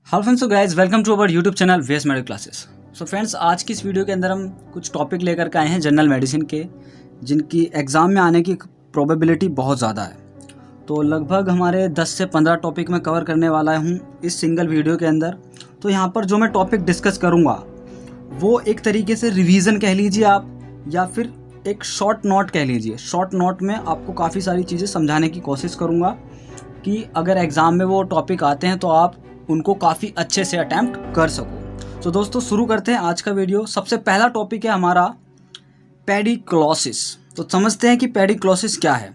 Hello friends, so guys welcome to our YouTube channel VS medical classes. So friends, आज की इस video के अंदर हम कुछ टॉपिक लेकर के आए हैं जनरल मेडिसिन के, जिनकी एग्ज़ाम में आने की प्रोबेबिलिटी बहुत ज़्यादा है। तो लगभग हमारे 10 से 15 टॉपिक मैं कवर करने वाला हूँ इस सिंगल वीडियो के अंदर। तो यहाँ पर जो मैं टॉपिक डिस्कस करूँगा वो एक तरीके से रिवीजन कह लीजिए आप, या फिर एक शॉर्ट नोट कह लीजिए। शॉर्ट नोट में आपको काफ़ी सारी चीज़ें समझाने की कोशिश करूँगा कि अगर एग्ज़ाम में वो टॉपिक आते हैं तो आप उनको काफ़ी अच्छे से अटैम्प्ट कर सको। तो दोस्तों शुरू करते हैं आज का वीडियो। सबसे पहला टॉपिक है हमारा पेडिक्लोसिस। तो समझते हैं कि पेडिक्लोसिस क्या है।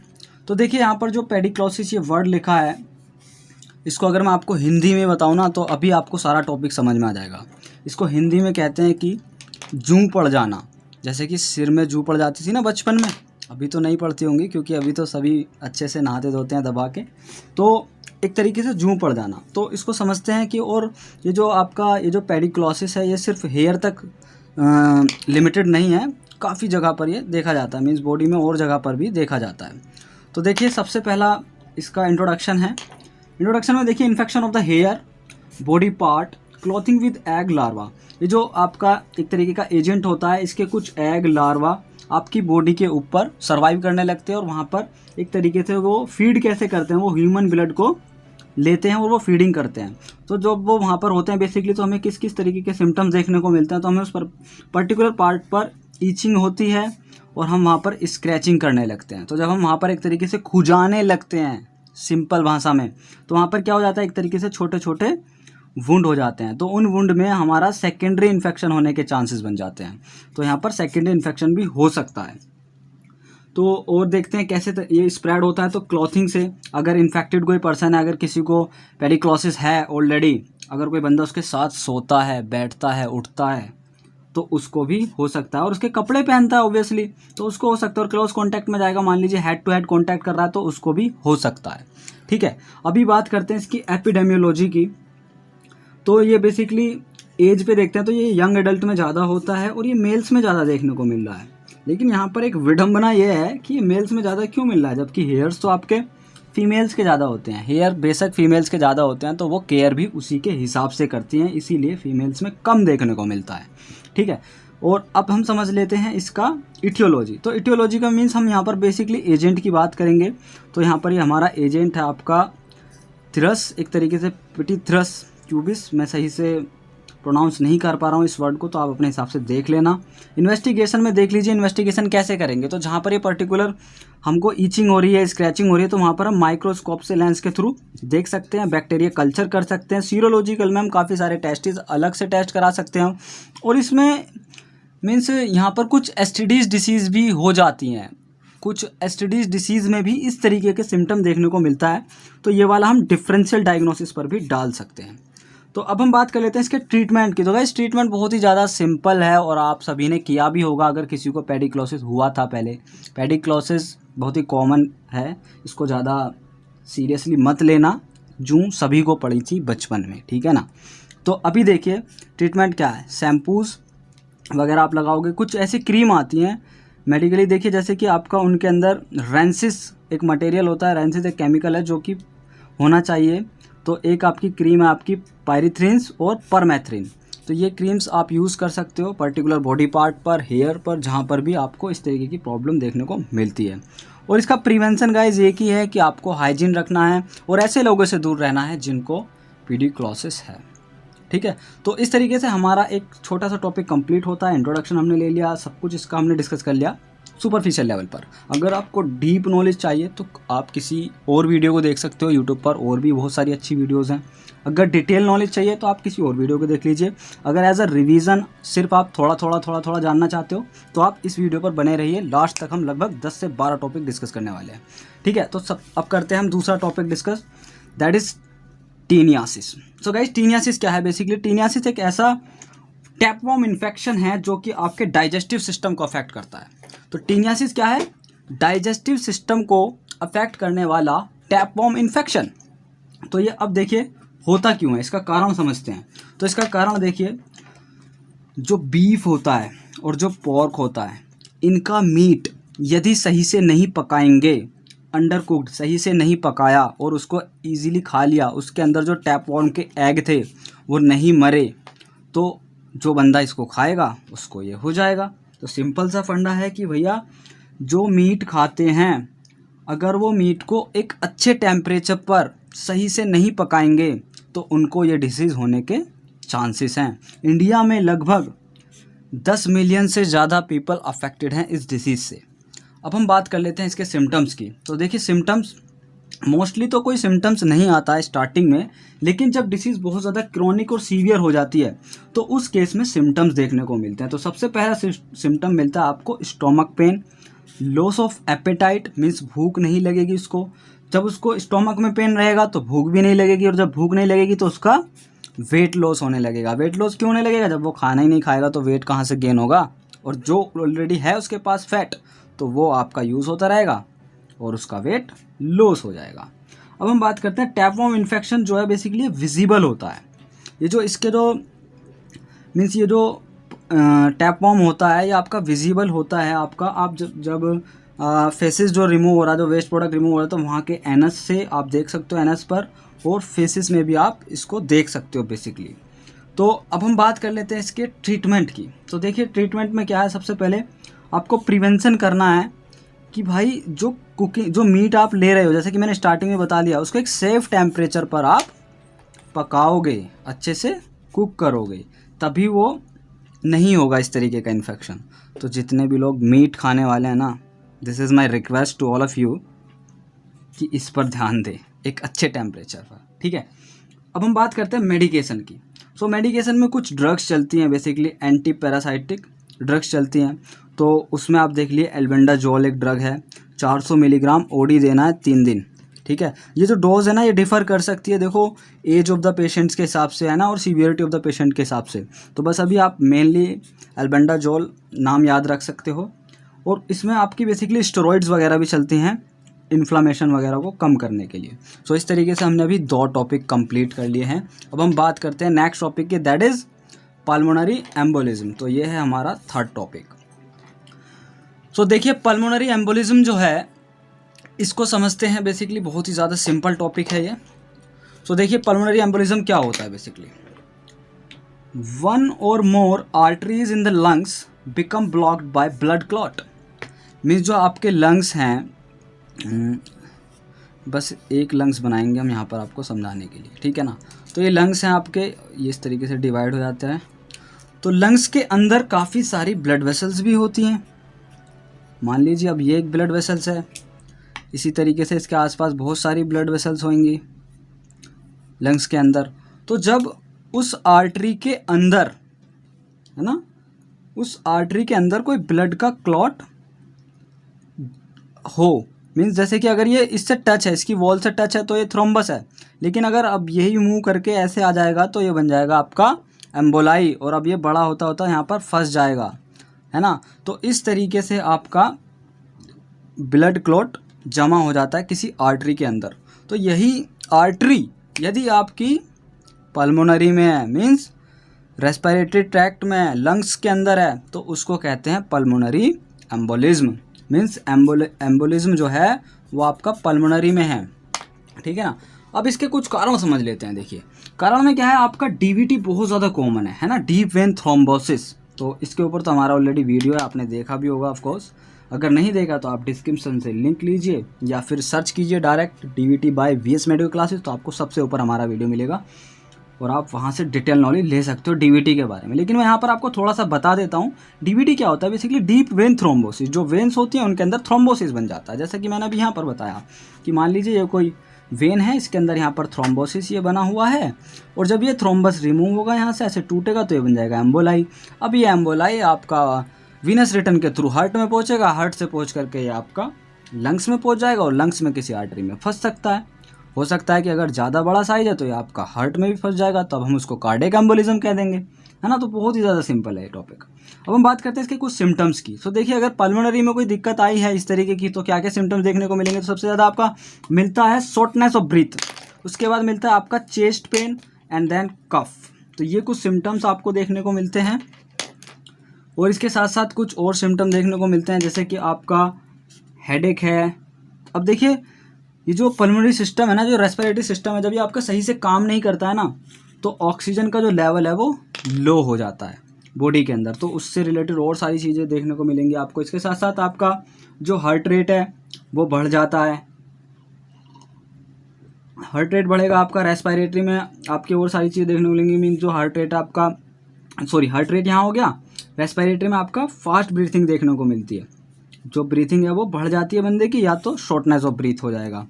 तो देखिए यहाँ पर जो पेडिक्लोसिस ये वर्ड लिखा है, इसको अगर मैं आपको हिंदी में बताऊँ ना तो अभी आपको सारा टॉपिक समझ में आ जाएगा। इसको हिंदी में कहते हैं कि जूं पड़ जाना। जैसे कि सिर में जूं पड़ जाती थी ना बचपन में, अभी तो नहीं पड़ती होंगी क्योंकि अभी तो सभी अच्छे से नहाते धोते हैं दबा के। तो एक तरीके से जूं पड़ जाना, तो इसको समझते हैं कि और ये जो आपका ये जो पेडिक्लोसिस है ये सिर्फ हेयर तक लिमिटेड नहीं है, काफ़ी जगह पर ये देखा जाता है, मीन्स बॉडी में और जगह पर भी देखा जाता है। तो देखिए सबसे पहला इसका इंट्रोडक्शन है। इंट्रोडक्शन में देखिए infection of the hair, body part, clothing with egg larva. ये जो आपका एक तरीके का एजेंट होता है, इसके कुछ एग लार्वा आपकी बॉडी के ऊपर सर्वाइव करने लगते हैं और वहाँ पर एक तरीके से वो फीड कैसे करते हैं, वो ह्यूमन ब्लड को लेते हैं और वो फीडिंग करते हैं। तो जब वो वहाँ पर होते हैं बेसिकली, तो हमें किस किस तरीके के सिम्टम्स देखने को मिलते हैं। तो हमें उस पर पर्टिकुलर पार्ट पर ईचिंग होती है और हम वहाँ पर स्क्रैचिंग करने लगते हैं। तो जब हम वहाँ पर एक तरीके से खुजाने लगते हैं सिंपल भाषा में, तो वहाँ पर क्या हो जाता है, एक तरीके से छोटे छोटे वुंड हो जाते हैं। तो उन वुंड में हमारा सेकेंडरी इन्फेक्शन होने के चांसेस बन जाते हैं। तो यहाँ पर सेकेंडरी इन्फेक्शन भी हो सकता है। तो और देखते हैं कैसे ये स्प्रेड होता है। तो क्लॉथिंग से, अगर इन्फेक्टेड कोई पर्सन है, अगर किसी को पेडिक्लोसिस है ऑलरेडी, अगर कोई बंदा उसके साथ सोता है, बैठता है, उठता है, तो उसको भी हो सकता है। और उसके कपड़े पहनता है ऑब्वियसली, तो उसको हो सकता है। और क्लोज कॉन्टैक्ट में जाएगा, मान लीजिए हेड टू हेड कॉन्टैक्ट कर रहा है, तो उसको भी हो सकता है। ठीक है, अभी बात करते हैं इसकी एपिडेमियोलॉजी की। तो ये बेसिकली एज पे देखते हैं तो ये यंग एडल्ट में ज़्यादा होता है और ये मेल्स में ज़्यादा देखने को मिल रहा है। लेकिन यहाँ पर एक विडंबना ये है कि ये मेल्स में ज़्यादा क्यों मिल रहा है, जबकि हेयर्स तो आपके फीमेल्स के ज़्यादा होते हैं। हेयर बेशक फीमेल्स के ज़्यादा होते हैं, तो वो केयर भी उसी के हिसाब से करती हैं, इसीलिए फीमेल्स में कम देखने को मिलता है। ठीक है, और अब हम समझ लेते हैं इसका इटियोलॉजी। तो इटियोलॉजी का मीन्स हम यहाँ पर बेसिकली एजेंट की बात करेंगे। तो यहाँ पर ये हमारा एजेंट है आपका थ्रस, एक तरीके से पिटीथ्रस क्यूबिस। मैं सही से प्रोनाउंस नहीं कर पा रहा हूँ इस वर्ड को, तो आप अपने हिसाब से देख लेना। इन्वेस्टिगेशन में देख लीजिए, इन्वेस्टिगेशन कैसे करेंगे। तो जहाँ पर ये पर्टिकुलर हमको ईचिंग हो रही है, स्क्रैचिंग हो रही है, तो वहाँ पर हम माइक्रोस्कोप से लेंस के थ्रू देख सकते हैं, बैक्टीरिया कल्चर कर सकते हैं। सीरोलॉजिकल में हम काफ़ी सारे टेस्टिस अलग से टेस्ट करा सकते हैं। और इसमें मीन्स यहाँ पर कुछ एसटीडीज डिसीज़ भी हो जाती हैं, कुछ एसटीडीज डिसीज़ में भी इस तरीके के सिम्टम देखने को मिलता है। तो ये वाला हम डिफरेंशियल डायग्नोसिस पर भी डाल सकते हैं। तो अब हम बात कर लेते हैं इसके ट्रीटमेंट की। तो गाइस ट्रीटमेंट बहुत ही ज़्यादा सिंपल है और आप सभी ने किया भी होगा अगर किसी को पेडिक्लोसिस हुआ था पहले। पेडिक्लोसिस बहुत ही कॉमन है, इसको ज़्यादा सीरियसली मत लेना, जूं सभी को पड़ी थी बचपन में, ठीक है ना। तो अभी देखिए ट्रीटमेंट क्या है। शैम्पूज़ वगैरह आप लगाओगे, कुछ ऐसी क्रीम आती हैं मेडिकली। देखिए जैसे कि आपका उनके अंदर रेंसिस एक मटेरियल होता है, रेंसिस एक केमिकल है जो कि होना चाहिए। तो एक आपकी क्रीम है आपकी पायरीथ्रिन्स और परमेथ्रिन। तो ये क्रीम्स आप यूज़ कर सकते हो पर्टिकुलर बॉडी पार्ट पर, हेयर पर, जहाँ पर भी आपको इस तरीके की प्रॉब्लम देखने को मिलती है। और इसका प्रिवेंशन गाइस एक ही है कि आपको हाइजीन रखना है और ऐसे लोगों से दूर रहना है जिनको पेडिक्लोसिस है। ठीक है, तो इस तरीके से हमारा एक छोटा सा टॉपिक कंप्लीट होता है। इंट्रोडक्शन हमने ले लिया, सब कुछ इसका हमने डिस्कस कर लिया सुपरफिशियल लेवल पर। अगर आपको डीप नॉलेज चाहिए तो आप किसी और वीडियो को देख सकते हो यूट्यूब पर, और भी बहुत सारी अच्छी वीडियोज़ हैं। अगर डिटेल नॉलेज चाहिए तो आप किसी और वीडियो को देख लीजिए। अगर एज अ रिवीजन सिर्फ आप थोड़ा थोड़ा जानना चाहते हो तो आप इस वीडियो पर बने रहिए, लास्ट तक हम लगभग 10 से 12 टॉपिक डिस्कस करने वाले हैं। ठीक है, तो सब अब करते हैं हम दूसरा topic discuss, that is taeniasis. So guys taeniasis क्या है। बेसिकली टीनियासिस एक ऐसा टैपवॉर्म इन्फेक्शन है जो कि आपके डाइजेस्टिव सिस्टम को अफेक्ट करता है। तो टीनियासिस क्या है, डाइजेस्टिव सिस्टम को अफेक्ट करने वाला टैपवॉर्म इन्फेक्शन। तो ये अब देखिए होता क्यों है, इसका कारण समझते हैं। तो इसका कारण देखिए, जो बीफ होता है और जो पोर्क होता है, इनका मीट यदि सही से नहीं पकाएंगे अंडर कुक्ड, सही से नहीं पकाया और उसको ईजिली खा लिया, उसके अंदर जो टैपवॉर्म के एग थे वो नहीं मरे, तो जो बंदा इसको खाएगा उसको ये हो जाएगा। तो सिंपल सा फंडा है कि भैया जो मीट खाते हैं अगर वो मीट को एक अच्छे टेम्परेचर पर सही से नहीं पकाएंगे तो उनको ये डिसीज़ होने के चांसेस हैं। इंडिया में लगभग 10 मिलियन से ज़्यादा पीपल अफेक्टेड हैं इस डिसीज़ से। अब हम बात कर लेते हैं इसके सिम्टम्स की। तो देखिए सिम्टम्स मोस्टली तो कोई सिम्टम्स नहीं आता है स्टार्टिंग में, लेकिन जब डिसीज़ बहुत ज़्यादा क्रॉनिक और सीवियर हो जाती है तो उस केस में सिम्टम्स देखने को मिलते हैं। तो सबसे पहला सिम्टम मिलता है आपको stomach pain, loss of appetite means भूख नहीं लगेगी उसको। जब उसको स्टोमक में पेन रहेगा तो भूख भी नहीं लगेगी, और जब भूख नहीं लगेगी तो उसका वेट लॉस होने लगेगा। वेट लॉस क्यों होने लगेगा? जब वो खाना ही नहीं खाएगा तो वेट कहाँ से गेन होगा, और जो ऑलरेडी है उसके पास फैट तो वो आपका यूज़ होता रहेगा और उसका वेट लॉस हो जाएगा। अब हम बात करते हैं टैपवॉर्म इन्फेक्शन जो है बेसिकली विजिबल होता है। ये जो इसके जो मीन्स ये जो टैपवॉर्म होता है ये आपका विजिबल होता है आपका। आप जब फेसेस जो रिमूव हो रहा है, जो वेस्ट प्रोडक्ट रिमूव हो रहा है, तो वहाँ के एनस से आप देख सकते हो, एनस पर, और फेसेस में भी आप इसको देख सकते हो बेसिकली। तो अब हम बात कर लेते हैं इसके ट्रीटमेंट की। तो देखिए ट्रीटमेंट में क्या है, सबसे पहले आपको प्रिवेंशन करना है कि भाई जो मीट आप ले रहे हो, जैसे कि मैंने स्टार्टिंग में बता दिया, उसको एक सेफ़ टेम्परेचर पर आप पकाओगे, अच्छे से कुक करोगे, तभी वो नहीं होगा इस तरीके का इन्फेक्शन। तो जितने भी लोग मीट खाने वाले हैं ना, this is my request to all of you कि इस पर ध्यान दें एक अच्छे टेम्परेचर पर, ठीक है। अब हम बात करते हैं मेडिकेशन की। सो मेडिकेशन में कुछ ड्रग्स चलती हैं, बेसिकली एंटी पैरासाइटिक ड्रग्स चलती हैं। तो उसमें आप देख लिए एल्बेंडाजोल एक ड्रग है, 400 मिलीग्राम ओडी देना है 3 दिन, ठीक है। ये जो डोज है ना ये डिफ़र कर सकती है, देखो एज ऑफ द पेशेंट्स के हिसाब से है ना, और सीवियरिटी ऑफ द पेशेंट के हिसाब से। तो बस अभी आप मेनली एल्बेंडाजोल नाम याद रख सकते हो, और इसमें आपकी बेसिकली स्टेरॉइड्स वगैरह भी चलती हैं इन्फ्लामेशन वगैरह को कम करने के लिए। सो इस तरीके से हमने अभी 2 टॉपिक कंप्लीट कर लिए हैं। अब हम बात करते हैं नेक्स्ट टॉपिक के, दैट इज़ पल्मोनरी एम्बोलिज्म। तो ये है हमारा 3rd टॉपिक। सो देखिए पल्मोनरी एम्बोलिज्म जो है इसको समझते हैं, बेसिकली बहुत ही ज़्यादा सिंपल टॉपिक है ये। सो देखिए पल्मोनरी एम्बोलिज्म क्या होता है, basically 1 or more arteries in the lungs become blocked by blood clot। Means जो आपके लंग्स हैं, बस एक लंग्स बनाएंगे हम यहाँ पर आपको समझाने के लिए, ठीक है ना। तो ये लंग्स हैं आपके, ये इस तरीके से डिवाइड हो जाते हैं। तो लंग्स के अंदर काफ़ी सारी ब्लड वेसल्स भी होती हैं। मान लीजिए अब ये एक ब्लड वेसल्स है, इसी तरीके से इसके आसपास बहुत सारी ब्लड वेसल्स होंगी लंग्स के अंदर। तो जब उस आर्टरी के अंदर, है ना, उस आर्टरी के अंदर कोई ब्लड का क्लॉट हो, मीन्स जैसे कि अगर ये इससे टच है, इसकी वॉल से टच है तो ये थ्रोम्बस है, लेकिन अगर अब यही मूव करके ऐसे आ जाएगा तो ये बन जाएगा आपका एम्बोलाई, और अब ये बड़ा होता होता यहाँ पर फंस जाएगा, है ना। तो इस तरीके से आपका ब्लड क्लॉट जमा हो जाता है किसी आर्टरी के अंदर। तो यही आर्टरी यदि आपकी पल्मोनरी में है, मीन्स रेस्पिरेटरी ट्रैक्ट में है, लंग्स के अंदर है, तो उसको कहते हैं पल्मोनरी एम्बोलिज्म। मीन्स एम्बोलिज्म जो है वो आपका पल्मोनरी में है, ठीक है ना। अब इसके कुछ कारण समझ लेते हैं। देखिए कारण में क्या है, आपका डीवीटी बहुत ज़्यादा कॉमन है ना, डीप वेन थ्रोम्बोसिस। तो इसके ऊपर तो हमारा ऑलरेडी वीडियो है, आपने देखा भी होगा ऑफकोर्स। अगर नहीं देखा तो आप डिस्क्रिप्शन से लिंक लीजिए या फिर सर्च कीजिए direct DVT by VS medical classes, तो आपको सबसे ऊपर हमारा वीडियो मिलेगा और आप वहाँ से डिटेल नॉलेज ले सकते हो डीवीटी के बारे में। लेकिन मैं यहाँ पर आपको थोड़ा सा बता देता हूँ डीवीटी क्या होता है। बेसिकली डीप वेन थ्रोम्बोसिस, जो वेन्स होती हैं उनके अंदर थ्रोम्बोसिस बन जाता है। जैसे कि मैंने अभी यहाँ पर बताया कि मान लीजिए ये कोई वेन है, इसके अंदर यहाँ पर थ्रोम्बोसिस ये बना हुआ है, और जब ये थ्रोम्बस रिमूव होगा यहाँ से ऐसे टूटेगा तो ये बन जाएगा एम्बोलाई। अब ये एम्बोलाई आपका वीनस रिटर्न के थ्रू हार्ट में पहुँचेगा, हार्ट से पहुँच करके ये आपका लंग्स में पहुँच जाएगा, और लंग्स में किसी आर्टरी में फंस सकता है। हो सकता है कि अगर ज़्यादा बड़ा साइज है तो ये आपका हार्ट में भी फंस जाएगा, तब हम उसको कार्डियक एम्बोलिज्म कह देंगे, है ना। तो बहुत ही ज़्यादा सिंपल है ये टॉपिक। अब हम बात करते हैं इसके कुछ सिम्टम्स की। तो देखिए अगर पल्मोनरी में कोई दिक्कत आई है इस तरीके की तो क्या क्या सिम्टम्स देखने को मिलेंगे। तो सबसे ज़्यादा आपका मिलता है शॉर्टनेस ऑफ ब्रीथ, उसके बाद मिलता है आपका चेस्ट पेन एंड देन कफ। तो ये कुछ सिम्टम्स आपको देखने को मिलते हैं, और इसके साथ साथ कुछ और सिम्टम देखने को मिलते हैं, जैसे कि आपका हेडेक है। अब देखिए ये जो पल्मोनरी सिस्टम है ना, जो रेस्पिरेटरी सिस्टम है, जब ये आपका सही से काम नहीं करता है ना, तो ऑक्सीजन का जो लेवल है वो लो हो जाता है बॉडी के अंदर। तो उससे रिलेटेड और सारी चीज़ें देखने को मिलेंगी आपको। इसके साथ साथ आपका जो हार्ट रेट है वो बढ़ जाता है। हार्ट रेट बढ़ेगा आपका। रेस्पिरेटरी में आपकी और सारी चीज़ें देखने को मिलेंगी। मीन जो हार्ट रेट आपका, सॉरी हार्ट रेट यहाँ हो गया। रेस्पिरेटरी में आपका फास्ट ब्रीथिंग देखने को मिलती है। जो ब्रीथिंग है वो बढ़ जाती है बंदे की, या तो शॉर्टनेस ऑफ ब्रीथ हो जाएगा।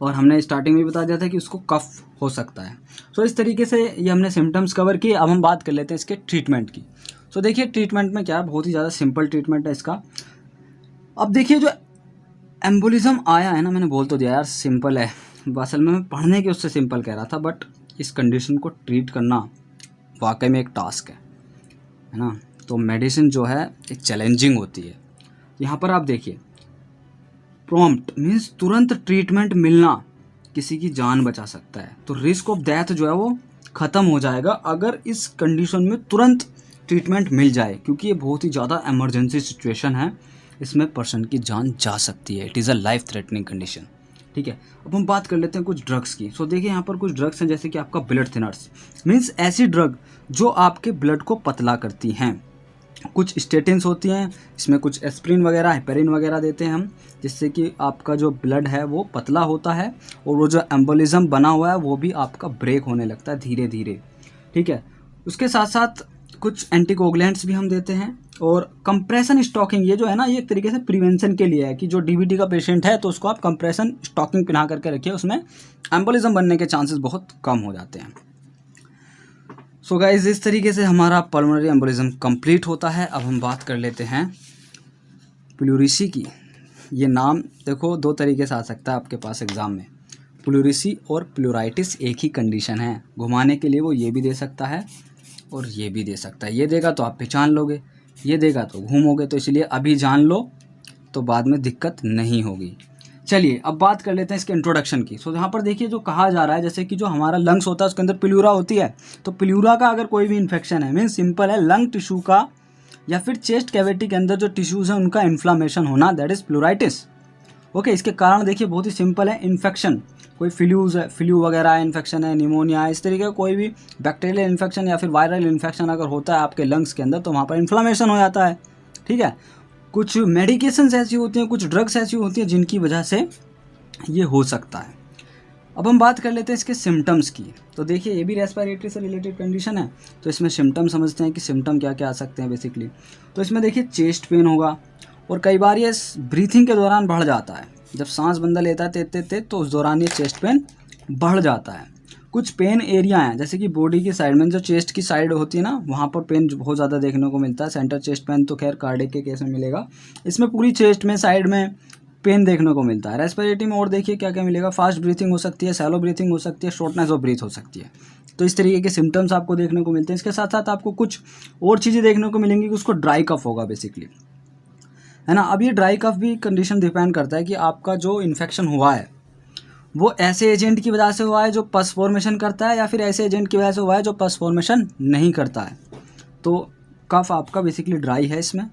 और हमने स्टार्टिंग में बता दिया था कि उसको कफ हो सकता है। सो इस तरीके से ये हमने सिम्टम्स कवर किए। अब हम बात कर लेते हैं इसके ट्रीटमेंट की। सो देखिए ट्रीटमेंट में क्या है, बहुत ही ज़्यादा सिंपल ट्रीटमेंट है इसका। अब देखिए जो एम्बोलिज्म आया है ना, मैंने बोल तो दिया यार सिंपल है, असल में मैं पढ़ने के उससे सिंपल कह रहा था, बट इस कंडीशन को ट्रीट करना वाकई में एक टास्क है ना। तो मेडिसिन जो है एक चैलेंजिंग होती है। यहाँ पर आप देखिए, प्रॉम्प्ट मीन्स तुरंत ट्रीटमेंट मिलना किसी की जान बचा सकता है। तो रिस्क ऑफ डेथ जो है वो ख़त्म हो जाएगा अगर इस कंडीशन में तुरंत ट्रीटमेंट मिल जाए, क्योंकि ये बहुत ही ज़्यादा इमरजेंसी सिचुएशन है। इसमें पर्सन की जान जा सकती है। It is a life threatening condition. ठीक है, अब हम बात कर लेते हैं कुछ ड्रग्स की। सो देखिए यहाँ पर कुछ ड्रग्स हैं, जैसे कि आपका ब्लड थिनर्स, मीन्स ऐसी ड्रग जो आपके ब्लड को पतला करती हैं। कुछ स्टेटिन्स होती हैं, इसमें कुछ एस्प्रिन वगैरह, हेपेरिन वगैरह देते हैं हम, जिससे कि आपका जो ब्लड है वो पतला होता है और वो जो एम्बोलिज्म बना हुआ है वो भी आपका ब्रेक होने लगता है धीरे धीरे। ठीक है, उसके साथ साथ कुछ एंटीकोगुलेंट्स भी हम देते हैं। और कंप्रेशन स्टॉकिंग, ये जो है ना, ये एक तरीके से प्रिवेंशन के लिए है कि जो डीवीटी का पेशेंट है तो उसको आप कंप्रेशन स्टॉकिंग पहना करके रखिए, उसमें एम्बोलिज्म बनने के चांसेस बहुत कम हो जाते हैं। सो गाइज इस तरीके से हमारा पल्मोनरी एम्बोलिज्म कंप्लीट होता है। अब हम बात कर लेते हैं प्लूरिसी की। ये नाम देखो दो तरीके से आ सकता है आपके पास एग्ज़ाम में। प्लूरिसी और प्लूराइटिस एक ही कंडीशन है। घुमाने के लिए वो ये भी दे सकता है और ये भी दे सकता है। ये देगा तो आप पहचान लोगे, ये देगा तो घूमोगे। तो इसलिए अभी जान लो तो बाद में दिक्कत नहीं होगी। चलिए अब बात कर लेते हैं इसके इंट्रोडक्शन की। सो यहाँ पर देखिए जो कहा जा रहा है, जैसे कि जो हमारा लंग्स होता है उसके अंदर प्लूरा होती है। तो प्लूरा का अगर कोई भी इन्फेक्शन है, मीन्स सिंपल है, लंग टिश्यू का या फिर चेस्ट कैविटी के अंदर जो टिश्यूज़ हैं उनका इन्फ्लामेशन होना, दैट इज़ प्लूराइटिस। ओके, इसके कारण देखिए बहुत ही सिंपल है। इन्फेक्शन, कोई फ्लू वगैरह है, इन्फेक्शन है, निमोनिया है, इस तरीके का कोई भी बैक्टीरियल इन्फेक्शन या फिर वायरल इन्फेक्शन अगर होता है आपके लंग्स के अंदर तो वहाँ पर इन्फ्लामेशन हो जाता है। ठीक है, कुछ मेडिकेशंस ऐसी होती हैं, कुछ ड्रग्स ऐसी होती हैं जिनकी वजह से ये हो सकता है। अब हम बात कर लेते हैं इसके सिम्टम्स की। तो देखिए ये भी रेस्पिरेटरी से रिलेटेड कंडीशन है, तो इसमें सिम्टम समझते हैं कि सिम्टम क्या क्या आ सकते हैं बेसिकली। तो इसमें देखिए चेस्ट पेन होगा और कई बार ये ब्रीथिंग के दौरान बढ़ जाता है। जब सांस बंदा लेता है तेज तो उस दौरान ये चेस्ट पेन बढ़ जाता है। कुछ पेन एरिया हैं, जैसे कि बॉडी की साइड में जो चेस्ट की साइड होती है ना, वहाँ पर पेन बहुत ज़्यादा देखने को मिलता है। सेंटर चेस्ट पेन तो खैर कार्डियक के केस में मिलेगा, इसमें पूरी चेस्ट में साइड में पेन देखने को मिलता है। रेस्पिरेटरी में और देखिए क्या क्या मिलेगा, फास्ट ब्रीथिंग हो सकती है, शैलो ब्रीथिंग हो सकती है, शॉर्टनेस ऑफ ब्रीथ हो सकती है। तो इस तरीके के सिम्टम्स आपको देखने को मिलते हैं। इसके साथ साथ आपको कुछ और चीज़ें देखने को मिलेंगी कि उसको ड्राई कफ होगा बेसिकली, है ना। अब ये ड्राई कफ भी कंडीशन डिपेंड करता है कि आपका जो इन्फेक्शन हुआ है वो ऐसे एजेंट की वजह से हुआ है जो पस फॉर्मेशन करता है, या फिर ऐसे एजेंट की वजह से हुआ है जो पस फॉर्मेशन नहीं करता है। तो कफ आपका बेसिकली ड्राई है इसमें।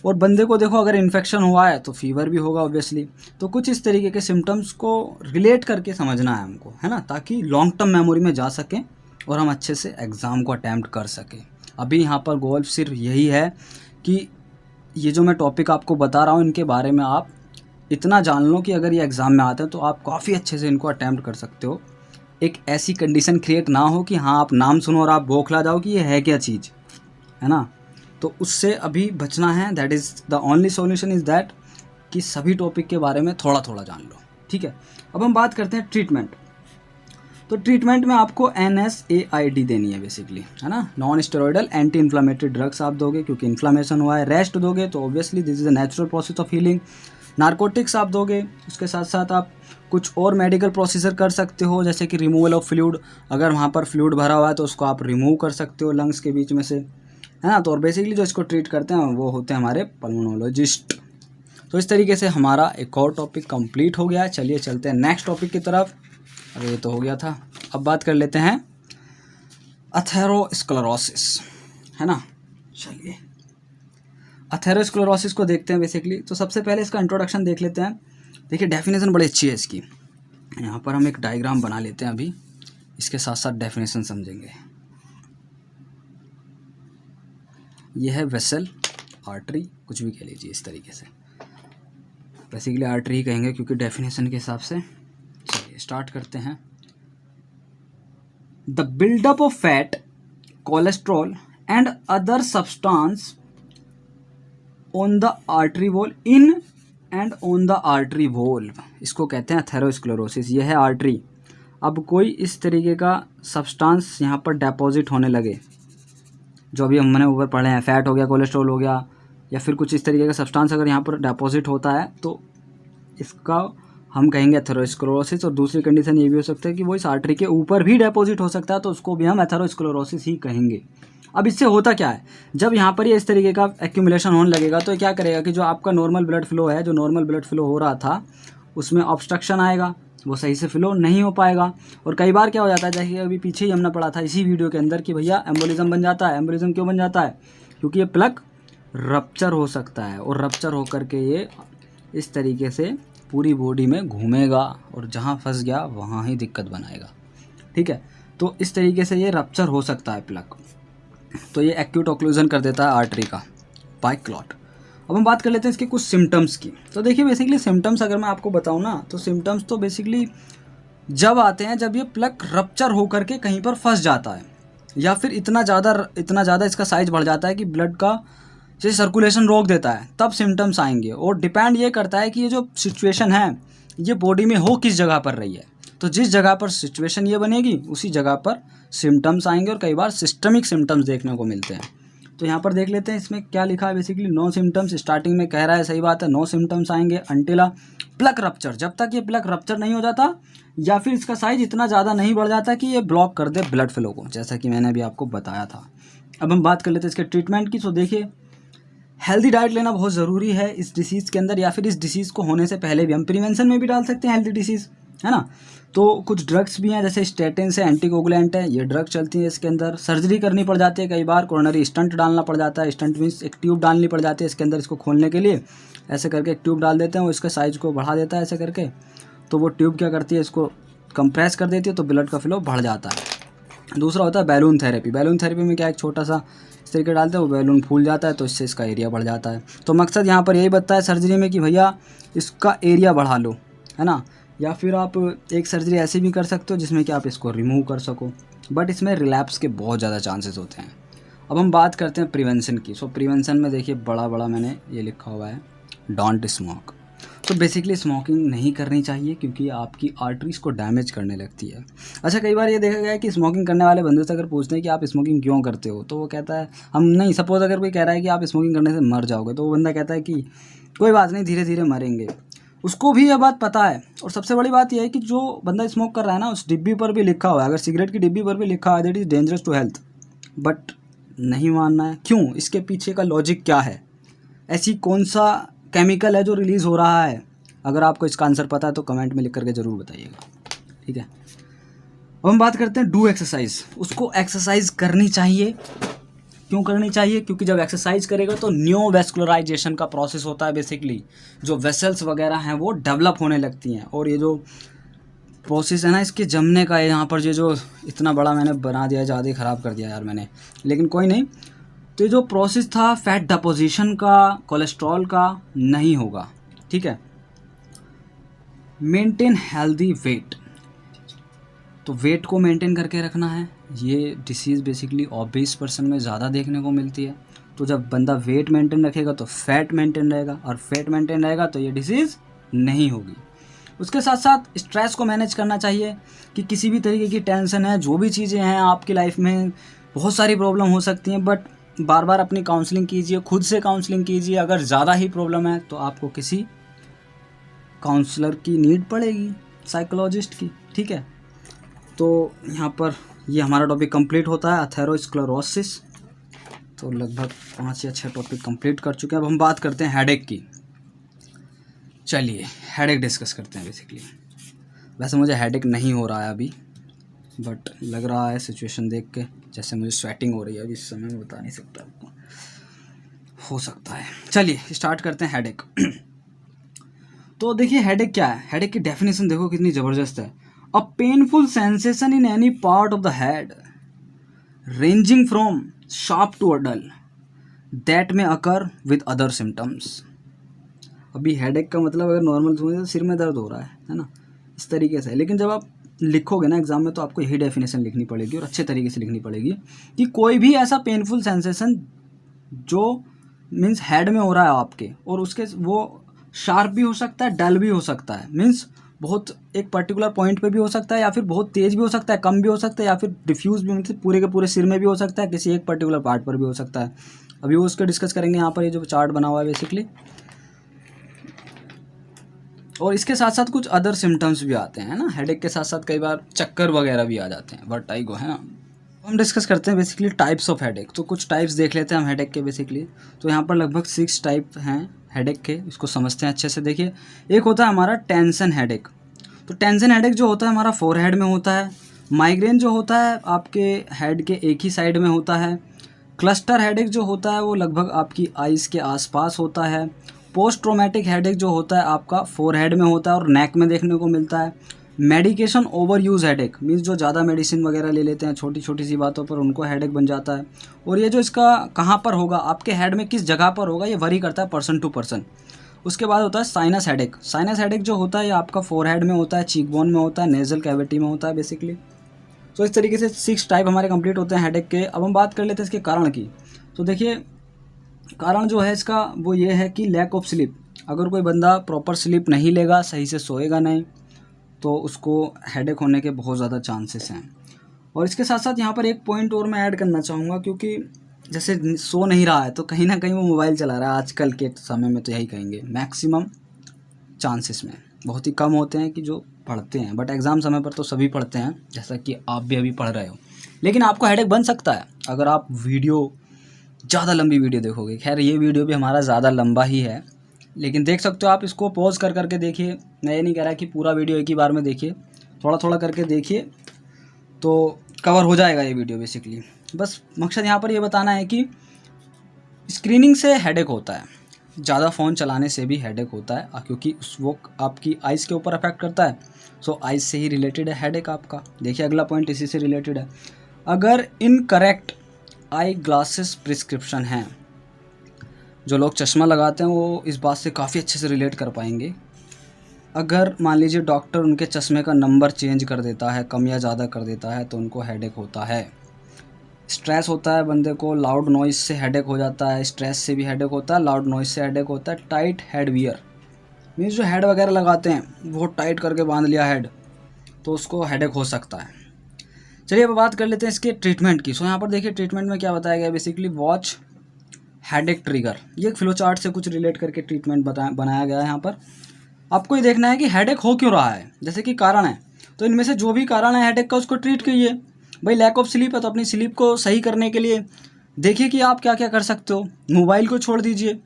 और बंदे को देखो अगर इन्फेक्शन हुआ है तो फीवर भी होगा ऑब्वियसली। तो कुछ इस तरीके के सिम्टम्स को रिलेट करके समझना है हमको, है ना, ताकि लॉन्ग टर्म मेमोरी में जा सकें और हम अच्छे से एग्ज़ाम को अटैम्प्ट कर सकें। अभी यहाँ पर गोल सिर्फ यही है कि ये जो मैं टॉपिक आपको बता रहा हूँ इनके बारे में आप इतना जान लो कि अगर ये एग्ज़ाम में आते हैं तो आप काफ़ी अच्छे से इनको अटैम्प्ट कर सकते हो। एक ऐसी कंडीशन क्रिएट ना हो कि हाँ आप नाम सुनो और आप बौखला जाओ कि ये है क्या चीज़, है ना। तो उससे अभी बचना है। That is the only solution is that कि सभी टॉपिक के बारे में थोड़ा थोड़ा जान लो। ठीक है, अब हम बात करते हैं ट्रीटमेंट। तो ट्रीटमेंट में आपको NSAID देनी है बेसिकली, है ना, non steroidal anti inflammatory drugs आप दोगे क्योंकि इन्फ्लामेशन हुआ है। रेस्ट दोगे तो obviously this is a natural process of healing. Narcotics आप दोगे, उसके साथ साथ आप कुछ और मेडिकल प्रोसीजर कर सकते हो, जैसे कि रिमूवल ऑफ फ्लूइड। अगर वहाँ पर फ्लूइड भरा हुआ है तो उसको आप रिमूव कर सकते हो लंग्स के बीच में से, है ना। तो और बेसिकली जो इसको ट्रीट करते हैं वो होते हैं हमारे पल्मोनोलॉजिस्ट। तो इस तरीके से हमारा एक और टॉपिक कंप्लीट हो गया है। चलिए चलते हैं नेक्स्ट टॉपिक की तरफ। अरे ये तो हो गया था। अब बात कर लेते हैं अथेरोस्क्लेरोसिस, है ना। चलिए अथेरोस्क्लेरोसिस को देखते हैं बेसिकली। तो सबसे पहले इसका इंट्रोडक्शन देख लेते हैं। देखिए डेफिनेशन बड़ी अच्छी है इसकी। यहाँ पर हम एक डायग्राम बना लेते हैं अभी, इसके साथ साथ डेफिनेशन समझेंगे। यह है वेसल, आर्टरी, कुछ भी कह लीजिए इस तरीके से, बेसिकली आर्टरी ही कहेंगे क्योंकि डेफिनेशन के हिसाब से। चलिए स्टार्ट करते हैं। The buildup of fat, cholesterol and other substance on the artery wall in and on the artery wall, इसको कहते हैं एथेरोस्क्लेरोसिस। यह है आर्टरी। अब कोई इस तरीके का सब्सटेंस यहाँ पर डिपॉजिट होने लगे, जो अभी हमने ऊपर पढ़े हैं, फैट हो गया, कोलेस्ट्रॉल हो गया, या फिर कुछ इस तरीके का सब्सटेंस अगर यहाँ पर डिपॉजिट होता है तो इसका हम कहेंगे एथेरोस्क्लेरोसिस। और दूसरी कंडीशन ये भी हो सकता है कि वो इस आर्टरी के ऊपर भी डिपॉजिट हो सकता है, तो उसको भी हम एथेरोस्क्लेरोसिस ही कहेंगे। अब इससे होता क्या है, जब यहाँ पर ये इस तरीके का एक्यूमुलेशन होने लगेगा तो क्या करेगा कि जो आपका नॉर्मल ब्लड फ्लो है, जो नॉर्मल ब्लड फ्लो हो रहा था उसमें ऑब्स्ट्रक्शन आएगा, वो सही से फ्लो नहीं हो पाएगा। और कई बार क्या हो जाता है, जैसे अभी पीछे ही हमने पढ़ा था इसी वीडियो के अंदर कि भैया एम्बोलिज्म बन जाता है। एम्बोलिज्म क्यों बन जाता है? क्योंकि ये प्लग रप्चर हो सकता है, और रप्चर होकर के ये इस तरीके से पूरी बॉडी में घूमेगा और जहाँ फंस गया वहाँ ही दिक्कत बनाएगा। ठीक है, तो इस तरीके से ये रप्चर हो सकता है प्लग, तो ये एक्यूट ऑक्लूजन कर देता है आर्टरी का बाय क्लॉट। अब हम बात कर लेते हैं इसके कुछ सिम्टम्स की। तो देखिए बेसिकली सिम्टम्स अगर मैं आपको बताऊं ना, तो सिम्टम्स तो बेसिकली जब आते हैं जब ये प्लग रप्चर होकर के कहीं पर फंस जाता है, या फिर इतना ज़्यादा इसका साइज बढ़ जाता है कि ब्लड का जैसे सर्कुलेशन रोक देता है, तब सिम्टम्स आएंगे। और डिपेंड ये करता है कि ये जो सिचुएशन है ये बॉडी में हो किस जगह पर रही है। तो जिस जगह पर सिचुएशन ये बनेगी उसी जगह पर सिम्टम्स आएंगे, और कई बार सिस्टमिक सिम्टम्स देखने को मिलते हैं। तो यहाँ पर देख लेते हैं इसमें क्या लिखा है। बेसिकली नो सिम्टम्स, स्टार्टिंग में कह रहा है, सही बात है, नो सिम्टम्स आएंगे अंटिल प्लग रप्चर, जब तक ये प्लग रप्चर नहीं हो जाता या फिर इसका साइज इतना ज़्यादा नहीं बढ़ जाता कि ये ब्लॉक कर दे ब्लड फ्लो को, जैसा कि मैंने अभी आपको बताया था। अब हम बात कर लेते हैं इसके ट्रीटमेंट की। तो देखिए हेल्दी डाइट लेना बहुत ज़रूरी है इस डिसीज़ के अंदर, या फिर इस डिसीज़ को होने से पहले भी। हम प्रिवेंशन में भी डाल सकते हैं हेल्दी डिसीज़, है ना। तो कुछ ड्रग्स भी हैं, जैसे स्टेटिन से, एंटीकोगुलेंट है, ये ड्रग चलती है इसके अंदर। सर्जरी करनी पड़ जाती है कई बार, कोरोनरी स्टंट डालना पड़ जाता है। स्टंट मीन्स एक ट्यूब डालनी पड़ जाती है इसके अंदर, इसको खोलने के लिए ऐसे करके एक ट्यूब डाल देते हैं, वो इसके साइज़ को बढ़ा देता है ऐसे करके। तो वो ट्यूब क्या करती है, इसको कंप्रेस कर देती है, तो ब्लड का फ्लो बढ़ जाता है। दूसरा होता है बैलून थेरेपी। बैलून थेरेपी में क्या, एक छोटा सा इस तरीके डालते हैं, वो बैलून फूल जाता है, तो इससे इसका एरिया बढ़ जाता है। तो मकसद यहाँ पर यही बनता है सर्जरी में कि भैया इसका एरिया बढ़ा लो, है ना। या फिर आप एक सर्जरी ऐसी भी कर सकते हो जिसमें कि आप इसको रिमूव कर सको, बट इसमें रिलैप्स के बहुत ज़्यादा चांसेस होते हैं। अब हम बात करते हैं प्रिवेंशन की। सो प्रिवेंशन में देखिए बड़ा मैंने ये लिखा हुआ है, डोंट स्मोक। तो बेसिकली स्मोकिंग नहीं करनी चाहिए क्योंकि आपकी आर्टरीज को डैमेज करने लगती है। अच्छा, कई बार ये देखा गया है कि स्मोकिंग करने वाले बंदे से अगर पूछते हैं कि आप स्मोकिंग क्यों करते हो, तो वो कहता है हम नहीं, सपोज अगर कोई कह रहा है कि आप स्मोकिंग करने से मर जाओगे, तो वो बंदा कहता है कि कोई बात नहीं, धीरे धीरे मरेंगे। उसको भी यह बात पता है। और सबसे बड़ी बात यह है कि जो बंदा स्मोक कर रहा है ना, उस डिब्बी पर भी लिखा हुआ है, अगर सिगरेट की डिब्बी पर भी लिखा हुआ है that is dangerous to health, but नहीं मानना है। क्यों? इसके पीछे का लॉजिक क्या है? ऐसी कौन सा केमिकल है जो रिलीज़ हो रहा है? अगर आपको इसका आंसर पता है तो कमेंट में लिख करके ज़रूर बताइएगा, ठीक है। अब हम बात करते हैं डू एक्सरसाइज। उसको एक्सरसाइज करनी चाहिए। क्यों करनी चाहिए? क्योंकि जब एक्सरसाइज करेगा तो न्यू वेस्कुलराइजेशन का प्रोसेस होता है। बेसिकली जो वेसल्स वगैरह हैं वो डेवलप होने लगती हैं, और ये जो प्रोसेस है ना इसके जमने का, यहाँ पर ये जो इतना बड़ा मैंने बना दिया, ज़्यादा ही ख़राब कर दिया यार मैंने, लेकिन कोई नहीं। तो ये जो प्रोसेस था फैट डिपोजिशन का, कोलेस्ट्रॉल का, नहीं होगा, ठीक है। मेंटेन हेल्दी वेट, तो वेट को मेंटेन करके रखना है। ये डिसीज़ बेसिकली ओबीस पर्सन में ज़्यादा देखने को मिलती है। तो जब बंदा वेट मेंटेन रखेगा तो फैट मेंटेन रहेगा, और फैट मेंटेन रहेगा तो ये डिसीज़ नहीं होगी। उसके साथ साथ स्ट्रेस को मैनेज करना चाहिए कि किसी भी तरीके की टेंशन है, जो भी चीज़ें हैं आपकी लाइफ में, बहुत सारी प्रॉब्लम हो सकती हैं, बट बार बार अपनी काउंसलिंग कीजिए, खुद से काउंसलिंग कीजिए। अगर ज़्यादा ही प्रॉब्लम है तो आपको किसी काउंसलर की नीड पड़ेगी, साइकोलॉजिस्ट की, ठीक है। तो यहाँ पर ये हमारा टॉपिक कंप्लीट होता है एथेरोस्क्लेरोसिस। तो लगभग 5 या 6 टॉपिक कंप्लीट कर चुके हैं। अब हम बात करते हैं हेडेक की। चलिए हेडेक डिस्कस करते हैं। बेसिकली वैसे मुझे हेडेक नहीं हो रहा है अभी, बट लग रहा है सिचुएशन देख के जैसे मुझे स्वेटिंग हो रही है अभी इस समय, मैं बता नहीं सकता आपको, हो सकता है। चलिए स्टार्ट करते हैं हेडेक। तो देखिए हेडेक क्या है, हेडेक की डेफिनेशन देखो कितनी ज़बरदस्त है। A painful sensation in any part of the head ranging from sharp to dull that may occur with other symptoms. अभी हेडेक का मतलब अगर नॉर्मल समझे तो सिर में दर्द हो रहा है ना, इस तरीके से। लेकिन जब आप लिखोगे ना एग्जाम में तो आपको यही डेफिनेशन लिखनी पड़ेगी और अच्छे तरीके से लिखनी पड़ेगी कि कोई भी ऐसा पेनफुल सेंसेशन जो मीन्स हेड में हो रहा है आपके, और उसके वो शार्प भी हो सकता है, डल भी हो सकता है, मीन्स बहुत एक पर्टिकुलर पॉइंट पे भी हो सकता है, या फिर बहुत तेज़ भी हो सकता है, कम भी हो सकता है, या फिर डिफ्यूज़ भी, मतलब पूरे के पूरे सिर में भी हो सकता है, किसी एक पर्टिकुलर पार्ट पर भी हो सकता है। अभी वो उसको डिस्कस करेंगे यहाँ पर, ये जो चार्ट बना हुआ है बेसिकली। और इसके साथ साथ कुछ अदर सिम्टम्स भी आते हैं ना, हेडेक के साथ साथ कई बार चक्कर वगैरह भी आ जाते हैं, वर्टाइगो है ना। हम डिस्कस करते हैं बेसिकली टाइप्स ऑफ हेडेक। तो कुछ टाइप्स देख लेते हैं हम हेडेक के बेसिकली। तो यहाँ पर लगभग 6 टाइप हैं हेडेक के, इसको समझते हैं अच्छे से। देखिए, एक होता है हमारा टेंशन हेडेक। तो टेंशन हेडेक जो होता है हमारा फोरहेड में होता है। माइग्रेन जो होता है आपके हेड के एक ही साइड में होता है। क्लस्टर हेडेक जो होता है वो लगभग आपकी आइज़ के आसपास होता है। पोस्ट ट्रोमेटिक हेडेक जो होता है आपका फोरहेड में होता है और नेक में देखने को मिलता है। Medication over use headache means जो ज़्यादा मेडिसिन वगैरह ले लेते हैं छोटी छोटी सी बातों पर, उनको हेडेक बन जाता है। और ये जो इसका कहाँ पर होगा, आपके हेड में किस जगह पर होगा, ये वरी करता है पर्सन टू पर्सन। उसके बाद होता है साइनस हेडेक। साइनस हेडेक जो होता है ये आपका फोरहेड में होता है, चीक बोन में होता है, नेजल कैविटी में होता है बेसिकली। तो इस तरीके से 6 टाइप हमारे कंप्लीट होते हैं हेडेक के। अब हम बात कर लेते हैं इसके कारण की। तो देखिए, कारण जो है इसका वो ये है कि लैक ऑफ स्लीप। अगर कोई बंदा प्रॉपर स्लीप नहीं लेगा, सही से सोएगा नहीं, तो उसको हेडेक होने के बहुत ज़्यादा चांसेस हैं। और इसके साथ साथ यहाँ पर एक पॉइंट और मैं ऐड करना चाहूँगा, क्योंकि जैसे सो नहीं रहा है तो कहीं ना कहीं वो मोबाइल चला रहा है आजकल के समय में, तो यही कहेंगे मैक्सिमम चांसेस में। बहुत ही कम होते हैं कि जो पढ़ते हैं, बट एग्ज़ाम समय पर तो सभी पढ़ते हैं, जैसा कि आप भी अभी पढ़ रहे हो। लेकिन आपको हेडेक बन सकता है अगर आप ज़्यादा लंबी वीडियो देखोगे। खैर ये वीडियो भी हमारा ज़्यादा लंबा ही है, लेकिन देख सकते हो आप, इसको पॉज कर करके देखिए। मैं ये नहीं कह रहा कि पूरा वीडियो एक ही बार में देखिए, थोड़ा थोड़ा करके देखिए तो कवर हो जाएगा ये वीडियो बेसिकली। बस मकसद यहाँ पर ये बताना है कि स्क्रीनिंग से हेडेक होता है, ज़्यादा फ़ोन चलाने से भी हेडेक होता है, क्योंकि वो आपकी आइज़ के ऊपर अफेक्ट करता है। सो आइज़ से ही रिलेटेड है हेडेक आपका। देखिए अगला पॉइंट इसी से रिलेटेड है। अगर इनकरेक्ट आई ग्लासेस प्रिस्क्रिप्शन हैं, जो लोग चश्मा लगाते हैं वो इस बात से काफ़ी अच्छे से रिलेट कर पाएंगे। अगर मान लीजिए डॉक्टर उनके चश्मे का नंबर चेंज कर देता है, कम या ज़्यादा कर देता है, तो उनको हेडेक होता है। स्ट्रेस होता है बंदे को, लाउड नॉइज़ से हेडेक हो जाता है, स्ट्रेस से भी हेडेक होता है, लाउड नॉइज़ से हेडेक होता है। टाइट हेड वियर मीन्स जो हेड वगैरह लगाते हैं वो टाइट करके बांध लिया हेड, तो उसको हेडेक हो सकता है। चलिए अब बात कर लेते हैं इसके ट्रीटमेंट की। सो यहाँ पर देखिए ट्रीटमेंट में क्या बताया गया बेसिकली, वॉच हेडेक ट्रिगर। ये एक फ्लो चार्ट से कुछ रिलेट करके ट्रीटमेंट बनाया गया है। यहाँ पर आपको ये देखना है कि हेडेक हो क्यों रहा है, जैसे कि कारण है, तो इनमें से जो भी कारण है हेडेक का उसको ट्रीट कीजिए। भाई लैक ऑफ स्लीप है तो अपनी स्लीप को सही करने के लिए देखिए कि आप क्या क्या कर सकते हो। मोबाइल को छोड़ दीजिए,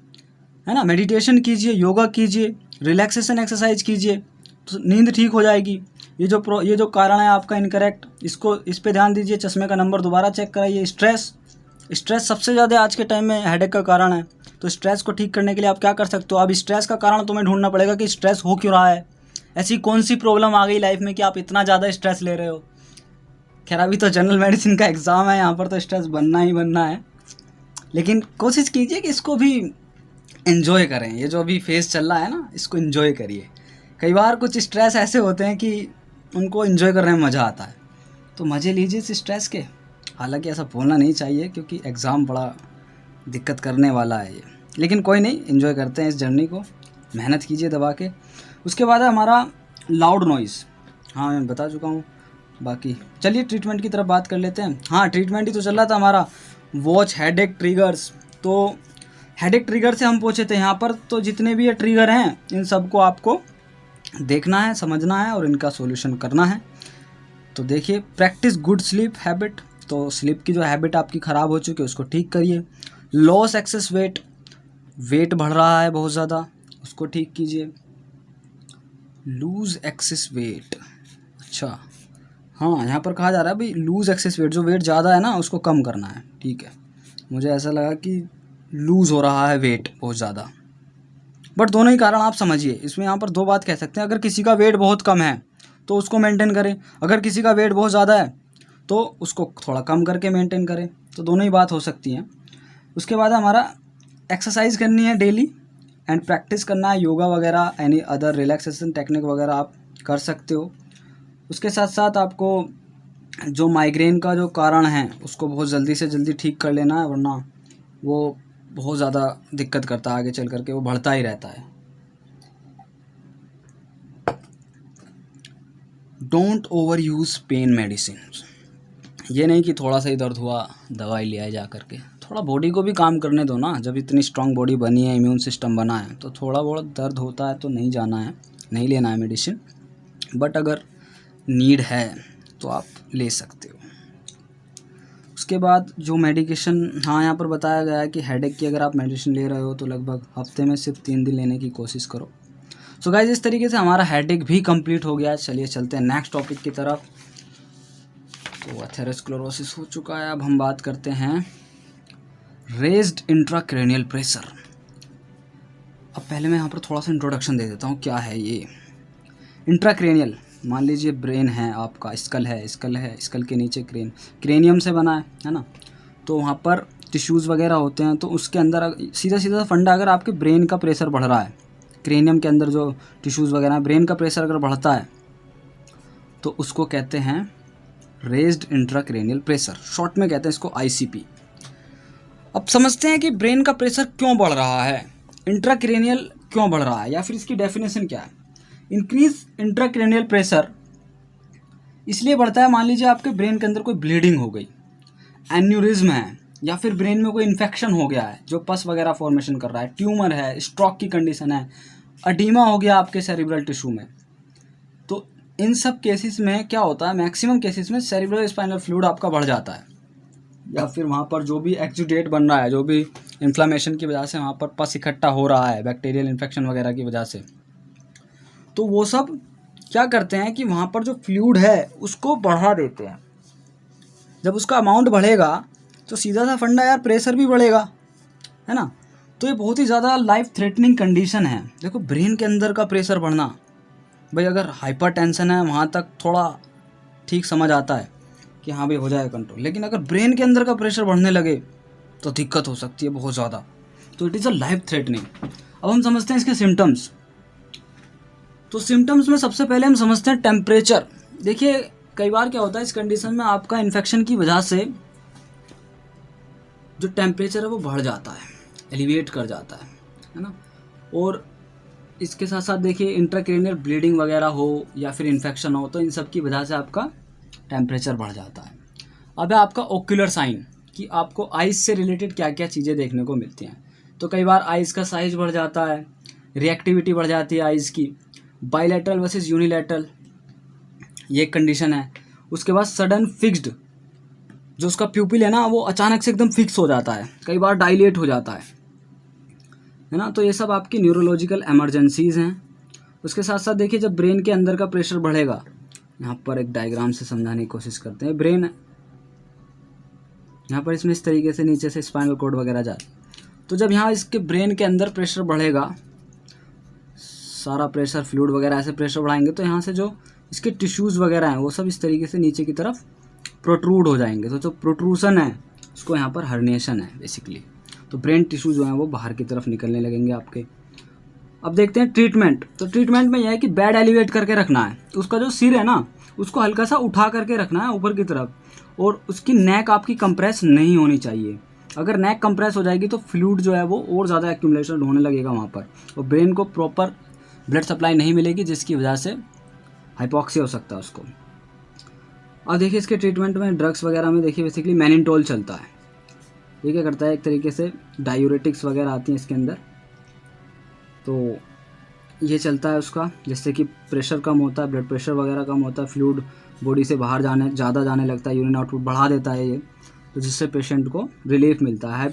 है ना, मेडिटेशन कीजिए, योगा कीजिए, रिलैक्सेशन एक्सरसाइज कीजिए, तो नींद ठीक हो जाएगी। ये जो कारण है आपका इनकरेक्ट, इस पे ध्यान दीजिए। चश्मे का नंबर दोबारा चेक कराइए। स्ट्रेस सबसे ज़्यादा आज के टाइम में हेडेक का कारण है, तो स्ट्रेस को ठीक करने के लिए आप क्या कर सकते हो। अब स्ट्रेस का कारण तुम्हें ढूंढना पड़ेगा कि स्ट्रेस हो क्यों रहा है, ऐसी कौन सी प्रॉब्लम आ गई लाइफ में कि आप इतना ज़्यादा स्ट्रेस ले रहे हो। खैर अभी तो जनरल मेडिसिन का एग्ज़ाम है, यहाँ पर तो स्ट्रेस बनना ही बनना है, लेकिन कोशिश कीजिए कि इसको भी एंजॉय करें। ये जो अभी फेज़ चल रहा है ना, इसको एंजॉय करिए। कई बार कुछ स्ट्रेस ऐसे होते हैं कि उनको एंजॉय करने में मज़ा आता है, तो मज़े लीजिए इस स्ट्रेस के। हालांकि ऐसा बोलना नहीं चाहिए क्योंकि एग्ज़ाम बड़ा दिक्कत करने वाला है ये, लेकिन कोई नहीं, एंजॉय करते हैं इस जर्नी को, मेहनत कीजिए दबा के। उसके बाद है हमारा लाउड नॉइज़। हाँ मैं बता चुका हूँ, बाकी चलिए ट्रीटमेंट की तरफ बात कर लेते हैं। हाँ ट्रीटमेंट ही तो चल रहा था हमारा, वॉच हेडेक ट्रिगर्स। तो हेडेक ट्रिगर से हम पूछे थे यहाँ पर, तो जितने भी ये ट्रिगर हैं इन सबको आपको देखना है, समझना है और इनका सॉल्यूशन करना है। तो देखिए, प्रैक्टिस गुड स्लीप हैबिट। तो स्लीप की जो हैबिट आपकी ख़राब हो चुकी है उसको ठीक करिए। लॉस एक्सेस वेट बढ़ रहा है बहुत ज़्यादा, उसको ठीक कीजिए। लूज़ एक्सेस वेट, अच्छा हाँ यहाँ पर कहा जा रहा है भाई लूज़ एक्सेस वेट, जो वेट ज़्यादा है ना उसको कम करना है। ठीक है, मुझे ऐसा लगा कि लूज़ हो रहा है वेट बहुत ज़्यादा, बट दोनों ही कारण आप समझिए। इसमें यहाँ पर दो बात कह सकते हैं, अगर किसी का वेट बहुत कम है तो उसको मेंटेन करें, अगर किसी का वेट बहुत ज़्यादा है तो उसको थोड़ा कम करके मेंटेन करें, तो दोनों ही बात हो सकती हैं। उसके बाद हमारा एक्सरसाइज करनी है डेली एंड प्रैक्टिस करना है योगा वगैरह, एनी अदर रिलैक्सेशन टेक्निक वगैरह आप कर सकते हो। उसके साथ साथ आपको जो माइग्रेन का जो कारण है उसको बहुत जल्दी से जल्दी ठीक कर लेना है, वरना वो बहुत ज़्यादा दिक्कत करता है आगे चल करके, वो बढ़ता ही रहता है। Don't over use pen medicine. ये नहीं कि थोड़ा सा ही दर्द हुआ दवाई ले आए जा करके, थोड़ा बॉडी को भी काम करने दो ना। जब इतनी स्ट्रांग बॉडी बनी है, इम्यून सिस्टम बना है, तो थोड़ा बहुत दर्द होता है तो नहीं जाना है, नहीं लेना है मेडिसिन। बट अगर नीड है तो आप ले सकते हो। उसके बाद जो मेडिकेशन, हाँ यहाँ पर बताया गया है कि हेडेक की अगर आप मेडिसिन ले रहे हो तो लगभग हफ्ते में सिर्फ 3 दिन लेने की कोशिश करो। सो गाइज इस तरीके से हमारा हेडेक भी कंप्लीट हो गया है। चलिए चलते हैं नेक्स्ट टॉपिक की तरफ। तो एथेरोस्क्लेरोसिस हो चुका है, अब हम बात करते हैं रेज्ड इंट्राक्रैनियल प्रेशर। अब पहले मैं यहाँ पर थोड़ा सा इंट्रोडक्शन दे देता हूँ, क्या है ये इंट्राक्रैनियल। मान लीजिए ब्रेन है आपका, स्कल है, स्कल के नीचे क्रेनियम से बना है ना, तो वहाँ पर टिश्यूज़ वगैरह होते हैं। तो उसके अंदर सीधा फंडा, अगर आपके ब्रेन का प्रेशर बढ़ रहा है, क्रेनियम के अंदर जो टिश्यूज़ वगैरह हैं, ब्रेन का प्रेशर अगर बढ़ता है तो उसको कहते हैं रेज्ड इंट्राक्रैनियल प्रेशर, शॉर्ट में कहते हैं इसको ICP। अब समझते हैं कि ब्रेन का प्रेशर क्यों बढ़ रहा है, इंट्राक्रैनियल क्यों बढ़ रहा है, या फिर इसकी डेफिनेशन क्या है। इंक्रीज इंट्राक्रैनियल प्रेशर इसलिए बढ़ता है, मान लीजिए आपके ब्रेन के अंदर कोई ब्लीडिंग हो गई, एन्यूरिज्म है, या फिर ब्रेन में कोई इन्फेक्शन हो गया है जो पस वगैरह फॉर्मेशन कर रहा है, ट्यूमर है, स्ट्रोक की कंडीशन है, अडीमा हो गया आपके सेरिब्रल टिश्यू में। तो इन सब केसेस में क्या होता है, मैक्सिमम केसेस में सेरिब्रल स्पाइनल फ्लूइड आपका बढ़ जाता है, या फिर वहाँ पर जो भी एक्जुडेट बन रहा है, जो भी इन्फ्लामेशन की वजह से वहाँ पर पस इकट्ठा हो रहा है बैक्टीरियल इन्फेक्शन वगैरह की वजह से, तो वो सब क्या करते हैं कि वहाँ पर जो फ्लूइड है उसको बढ़ा देते हैं। जब उसका अमाउंट बढ़ेगा तो सीधा सा फंडा यार, प्रेशर भी बढ़ेगा, है ना। तो ये बहुत ही ज़्यादा लाइफ थ्रेटनिंग कंडीशन है। देखो ब्रेन के अंदर का प्रेशर बढ़ना, भाई अगर हाइपर टेंशन है वहाँ तक थोड़ा ठीक समझ आता है कि हाँ भाई हो जाएगा कंट्रोल, लेकिन अगर ब्रेन के अंदर का प्रेशर बढ़ने लगे तो दिक्कत हो सकती है बहुत ज़्यादा। तो it is a life threatening. अब हम समझते हैं इसके सिम्टम्स। तो सिम्टम्स में सबसे पहले हम समझते हैं टेम्परेचर। देखिए कई बार क्या होता है इस कंडीशन में, आपका इन्फेक्शन की वजह से जो टेम्परेचर है वो बढ़ जाता है, एलिवेट कर जाता है ना। और इसके साथ साथ देखिए इंट्राक्रैनियल ब्लीडिंग वगैरह हो या फिर इन्फेक्शन हो, तो इन सब की वजह से आपका टेम्परेचर बढ़ जाता है। अब है आपका ओक्यूलर साइन, कि आपको आइज़ से रिलेटेड क्या क्या चीज़ें देखने को मिलती हैं। तो कई बार आइज़ का साइज बढ़ जाता है, रिएक्टिविटी बढ़ जाती है आइज़ की, बाइलेटरल वर्सेस यूनिलेटरल ये कंडीशन है। उसके बाद सडन फिक्स्ड, जो उसका प्यूपिल है ना वो अचानक से एकदम फिक्स हो जाता है, कई बार डायलेट हो जाता है ना। तो ये सब आपकी न्यूरोलॉजिकल एमरजेंसीज़ हैं। उसके साथ साथ देखिए जब ब्रेन के अंदर का प्रेशर बढ़ेगा, यहाँ पर एक डायग्राम से समझाने की कोशिश करते हैं। ब्रेन यहाँ पर इसमें इस तरीके से नीचे से स्पाइनल कॉर्ड वगैरह जाए, तो जब यहाँ इसके ब्रेन के अंदर प्रेशर बढ़ेगा, सारा प्रेशर फ्लूइड वगैरह ऐसे प्रेशर बढ़ाएंगे, तो यहाँ से जो इसके टिश्यूज़ वगैरह हैं वो सब इस तरीके से नीचे की तरफ प्रोट्रूड हो जाएंगे। तो जो प्रोट्रूशन है उसको यहाँ पर हर्निएशन है बेसिकली। तो ब्रेन टिश्यू जो हैं वो बाहर की तरफ निकलने लगेंगे आपके। अब देखते हैं ट्रीटमेंट। तो ट्रीटमेंट में यह है कि बेड एलिवेट करके रखना है, उसका जो सिर है ना उसको हल्का सा उठा करके रखना है ऊपर की तरफ, और उसकी नेक आपकी कंप्रेस नहीं होनी चाहिए। अगर नेक कंप्रेस हो जाएगी तो फ्लूइड जो है वो और ज़्यादा एक्यूमुलेशन होने लगेगा वहाँ पर, और ब्रेन को प्रॉपर ब्लड सप्लाई नहीं मिलेगी, जिसकी वजह से हाइपॉक्सिया हो सकता है उसको। अब देखिए इसके ट्रीटमेंट में ड्रग्स वगैरह में देखिए बेसिकली मैनिटोल चलता है। ये क्या करता है, एक तरीके से डायूरेटिक्स वगैरह आती हैं इसके अंदर, तो ये चलता है उसका, जिससे कि प्रेशर कम होता है, ब्लड प्रेशर वगैरह कम होता है, फ्लूइड बॉडी से बाहर ज़्यादा जाने लगता है, यूरिन आउटपुट बढ़ा देता है ये, तो जिससे पेशेंट को रिलीफ मिलता है।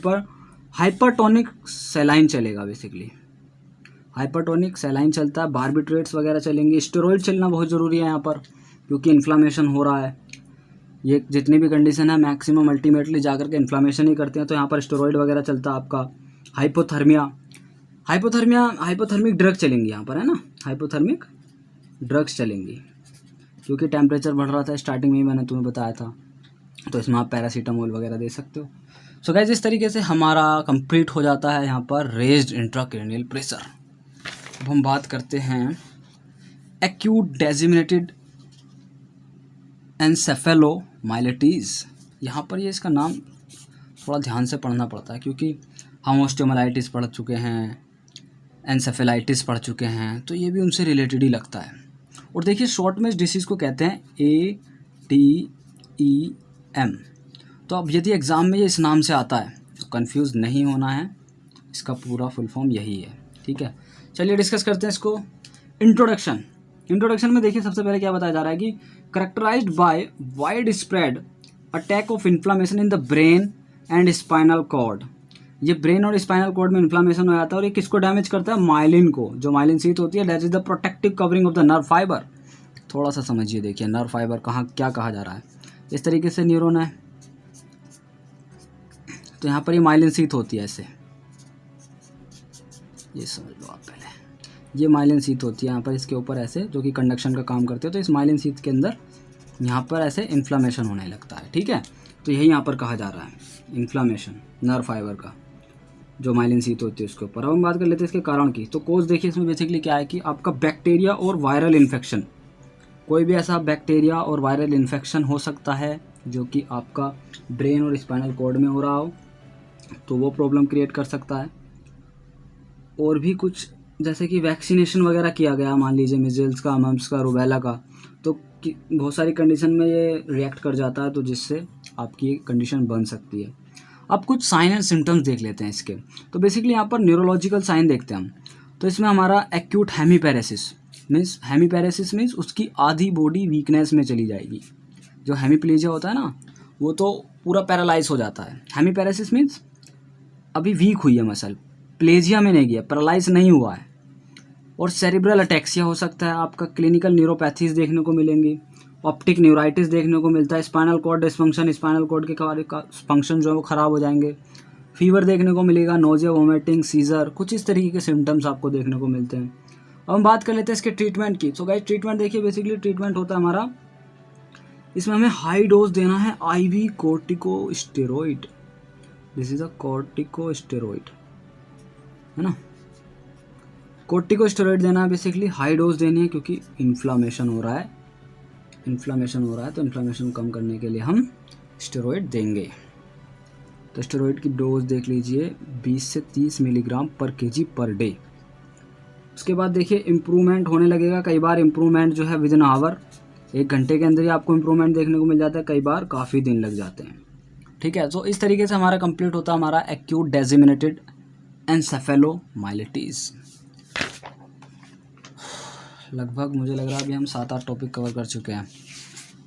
हाइपरटोनिक सेलाइन चलेगा बेसिकली, हाइपरटोनिक सेलाइन चलता है, बारबिट्रेट्स वगैरह चलेंगे, स्टेरॉइड चलना बहुत ज़रूरी है यहाँ पर, क्योंकि इन्फ्लामेशन हो रहा है। ये जितनी भी कंडीशन है मैक्सिमम अल्टीमेटली जाकर के इन्फ्लामेशन ही करते हैं, तो यहाँ पर स्टेरॉइड वगैरह चलता है आपका। हाइपोथर्मिया, हाइपोथर्मिक ड्रग चलेंगी यहाँ पर, है ना, हाइपोथर्मिक ड्रग्स चलेंगी क्योंकि टेम्परेचर बढ़ रहा था, स्टार्टिंग में ही मैंने तुम्हें बताया था। तो इसमें आप पैरासीटामोल वगैरह दे सकते हो। सो गाइस, इस तरीके से हमारा कंप्लीट हो जाता है यहाँ पर रेज्ड इंट्राक्रैनियल प्रेशर। अब हम बात करते हैं एक्यूट डिसेमिनेटेड एन्सेफेलोमाइलिटीज़। यहाँ पर ये इसका नाम थोड़ा ध्यान से पढ़ना पड़ता है क्योंकि हम ऑस्टियोमाइलाइटिस पढ़ चुके हैं, एन्सेफेलाइटिस पढ़ चुके हैं, तो ये भी उनसे रिलेटेड ही लगता है। और देखिए शॉर्ट में इस डिसीज़ को कहते हैं ATEM। तो अब यदि एग्ज़ाम में ये इस नाम से आता है तो कंफ्यूज नहीं होना है, इसका पूरा फुल फॉर्म यही है, ठीक है। चलिए डिस्कस करते हैं इसको। इंट्रोडक्शन में देखिए सबसे पहले क्या बताया जा रहा है कि characterized by widespread attack of inflammation in the brain and spinal cord. ये ब्रेन और स्पाइनल कॉर्ड में इन्फ्लामेशन हो जाता है और ये किसको डैमेज करता है? माइलिन को। जो माइलिन शीथ होती है that is the protective covering of the nerve fibre. थोड़ा सा समझिए, देखिए नर्व फाइबर कहाँ क्या कहा जा रहा है। इस तरीके से न्यूरॉन है तो यहाँ पर ये माइलिन शीथ होती है ऐसे, ये समझ लो आप पहले, ये माइलिन शीथ होती है यहाँ पर इसके ऊपर ऐसे, जो कि कंडक्शन का काम करते हैं। तो इस माइलिन शीथ के अंदर यहाँ पर ऐसे इन्फ्लामेशन होने लगता है, ठीक है। तो यही यहाँ पर कहा जा रहा है, इन्फ्लामेशन नर्व फाइबर का जो माइलिन शीथ होती है उसके ऊपर। अब हम बात कर लेते हैं इसके कारण की। तो कोज देखिए इसमें बेसिकली क्या है कि आपका बैक्टीरिया और वायरल इन्फेक्शन, कोई भी ऐसा बैक्टीरिया और वायरल इन्फेक्शन हो सकता है जो कि आपका ब्रेन और स्पाइनल कॉर्ड में हो रहा हो, तो वो प्रॉब्लम क्रिएट कर सकता है। और भी कुछ जैसे कि वैक्सीनेशन वगैरह किया गया, मान लीजिए मिजल्स का, मम्प्स का, रूबेला का, तो बहुत सारी कंडीशन में ये रिएक्ट कर जाता है, तो जिससे आपकी कंडीशन बन सकती है। अब कुछ साइन एंड सिम्टम्स देख लेते हैं इसके। तो बेसिकली यहाँ पर न्यूरोलॉजिकल साइन देखते हैं हम। तो इसमें हमारा एक्यूट हेमीपैरेसिस मीन्स उसकी आधी बॉडी वीकनेस में चली जाएगी। जो हेमीप्लेजिया होता है ना, वो तो पूरा पैरालाइज हो जाता है। हेमीपैरेसिस मीन्स अभी वीक हुई है मसल, प्लेजिया में नहीं गया, पैरालाइज नहीं हुआ है। और सेरिब्रल अटैक्सिया हो सकता है आपका। क्लिनिकल न्यूरोपैथीज देखने को मिलेंगी, ऑप्टिक न्यूराइटिस देखने को मिलता है, spinal cord dysfunction, spinal cord के फंक्शन जो है वो ख़राब हो जाएंगे, फीवर देखने को मिलेगा, नोजिया, वोमिटिंग, सीजर, कुछ इस तरीके के सिम्टम्स आपको देखने को मिलते हैं। अब हम बात कर लेते हैं इसके ट्रीटमेंट की। तो गाइस ट्रीटमेंट देखिए, बेसिकली ट्रीटमेंट होता है हमारा, इसमें हमें हाई डोज देना है IV corticosteroid. This is a corticosteroid, है ना, कॉर्टिकोस्टेरॉइड देना है बेसिकली, हाई डोज देनी है क्योंकि इन्फ्लामेशन हो रहा है तो इन्फ्लामेशन कम करने के लिए हम स्टेरॉइड देंगे। तो स्टेरॉइड की डोज देख लीजिए 20 से 30 मिलीग्राम पर kg पर डे। उसके बाद देखिए इम्प्रूवमेंट होने लगेगा। कई बार इम्प्रूवमेंट जो है विद इन आवर, 1 घंटे के अंदर ही आपको इम्प्रूवमेंट देखने को मिल जाता है, कई बार काफ़ी दिन लग जाते हैं, ठीक है। तो इस तरीके से हमारा कंप्लीट होता है हमारा एक्यूट डिसेमिनेटेड एन्सेफेलोमाइलिटीज़। लगभग मुझे लग रहा है अभी हम 7-8 टॉपिक कवर कर चुके हैं।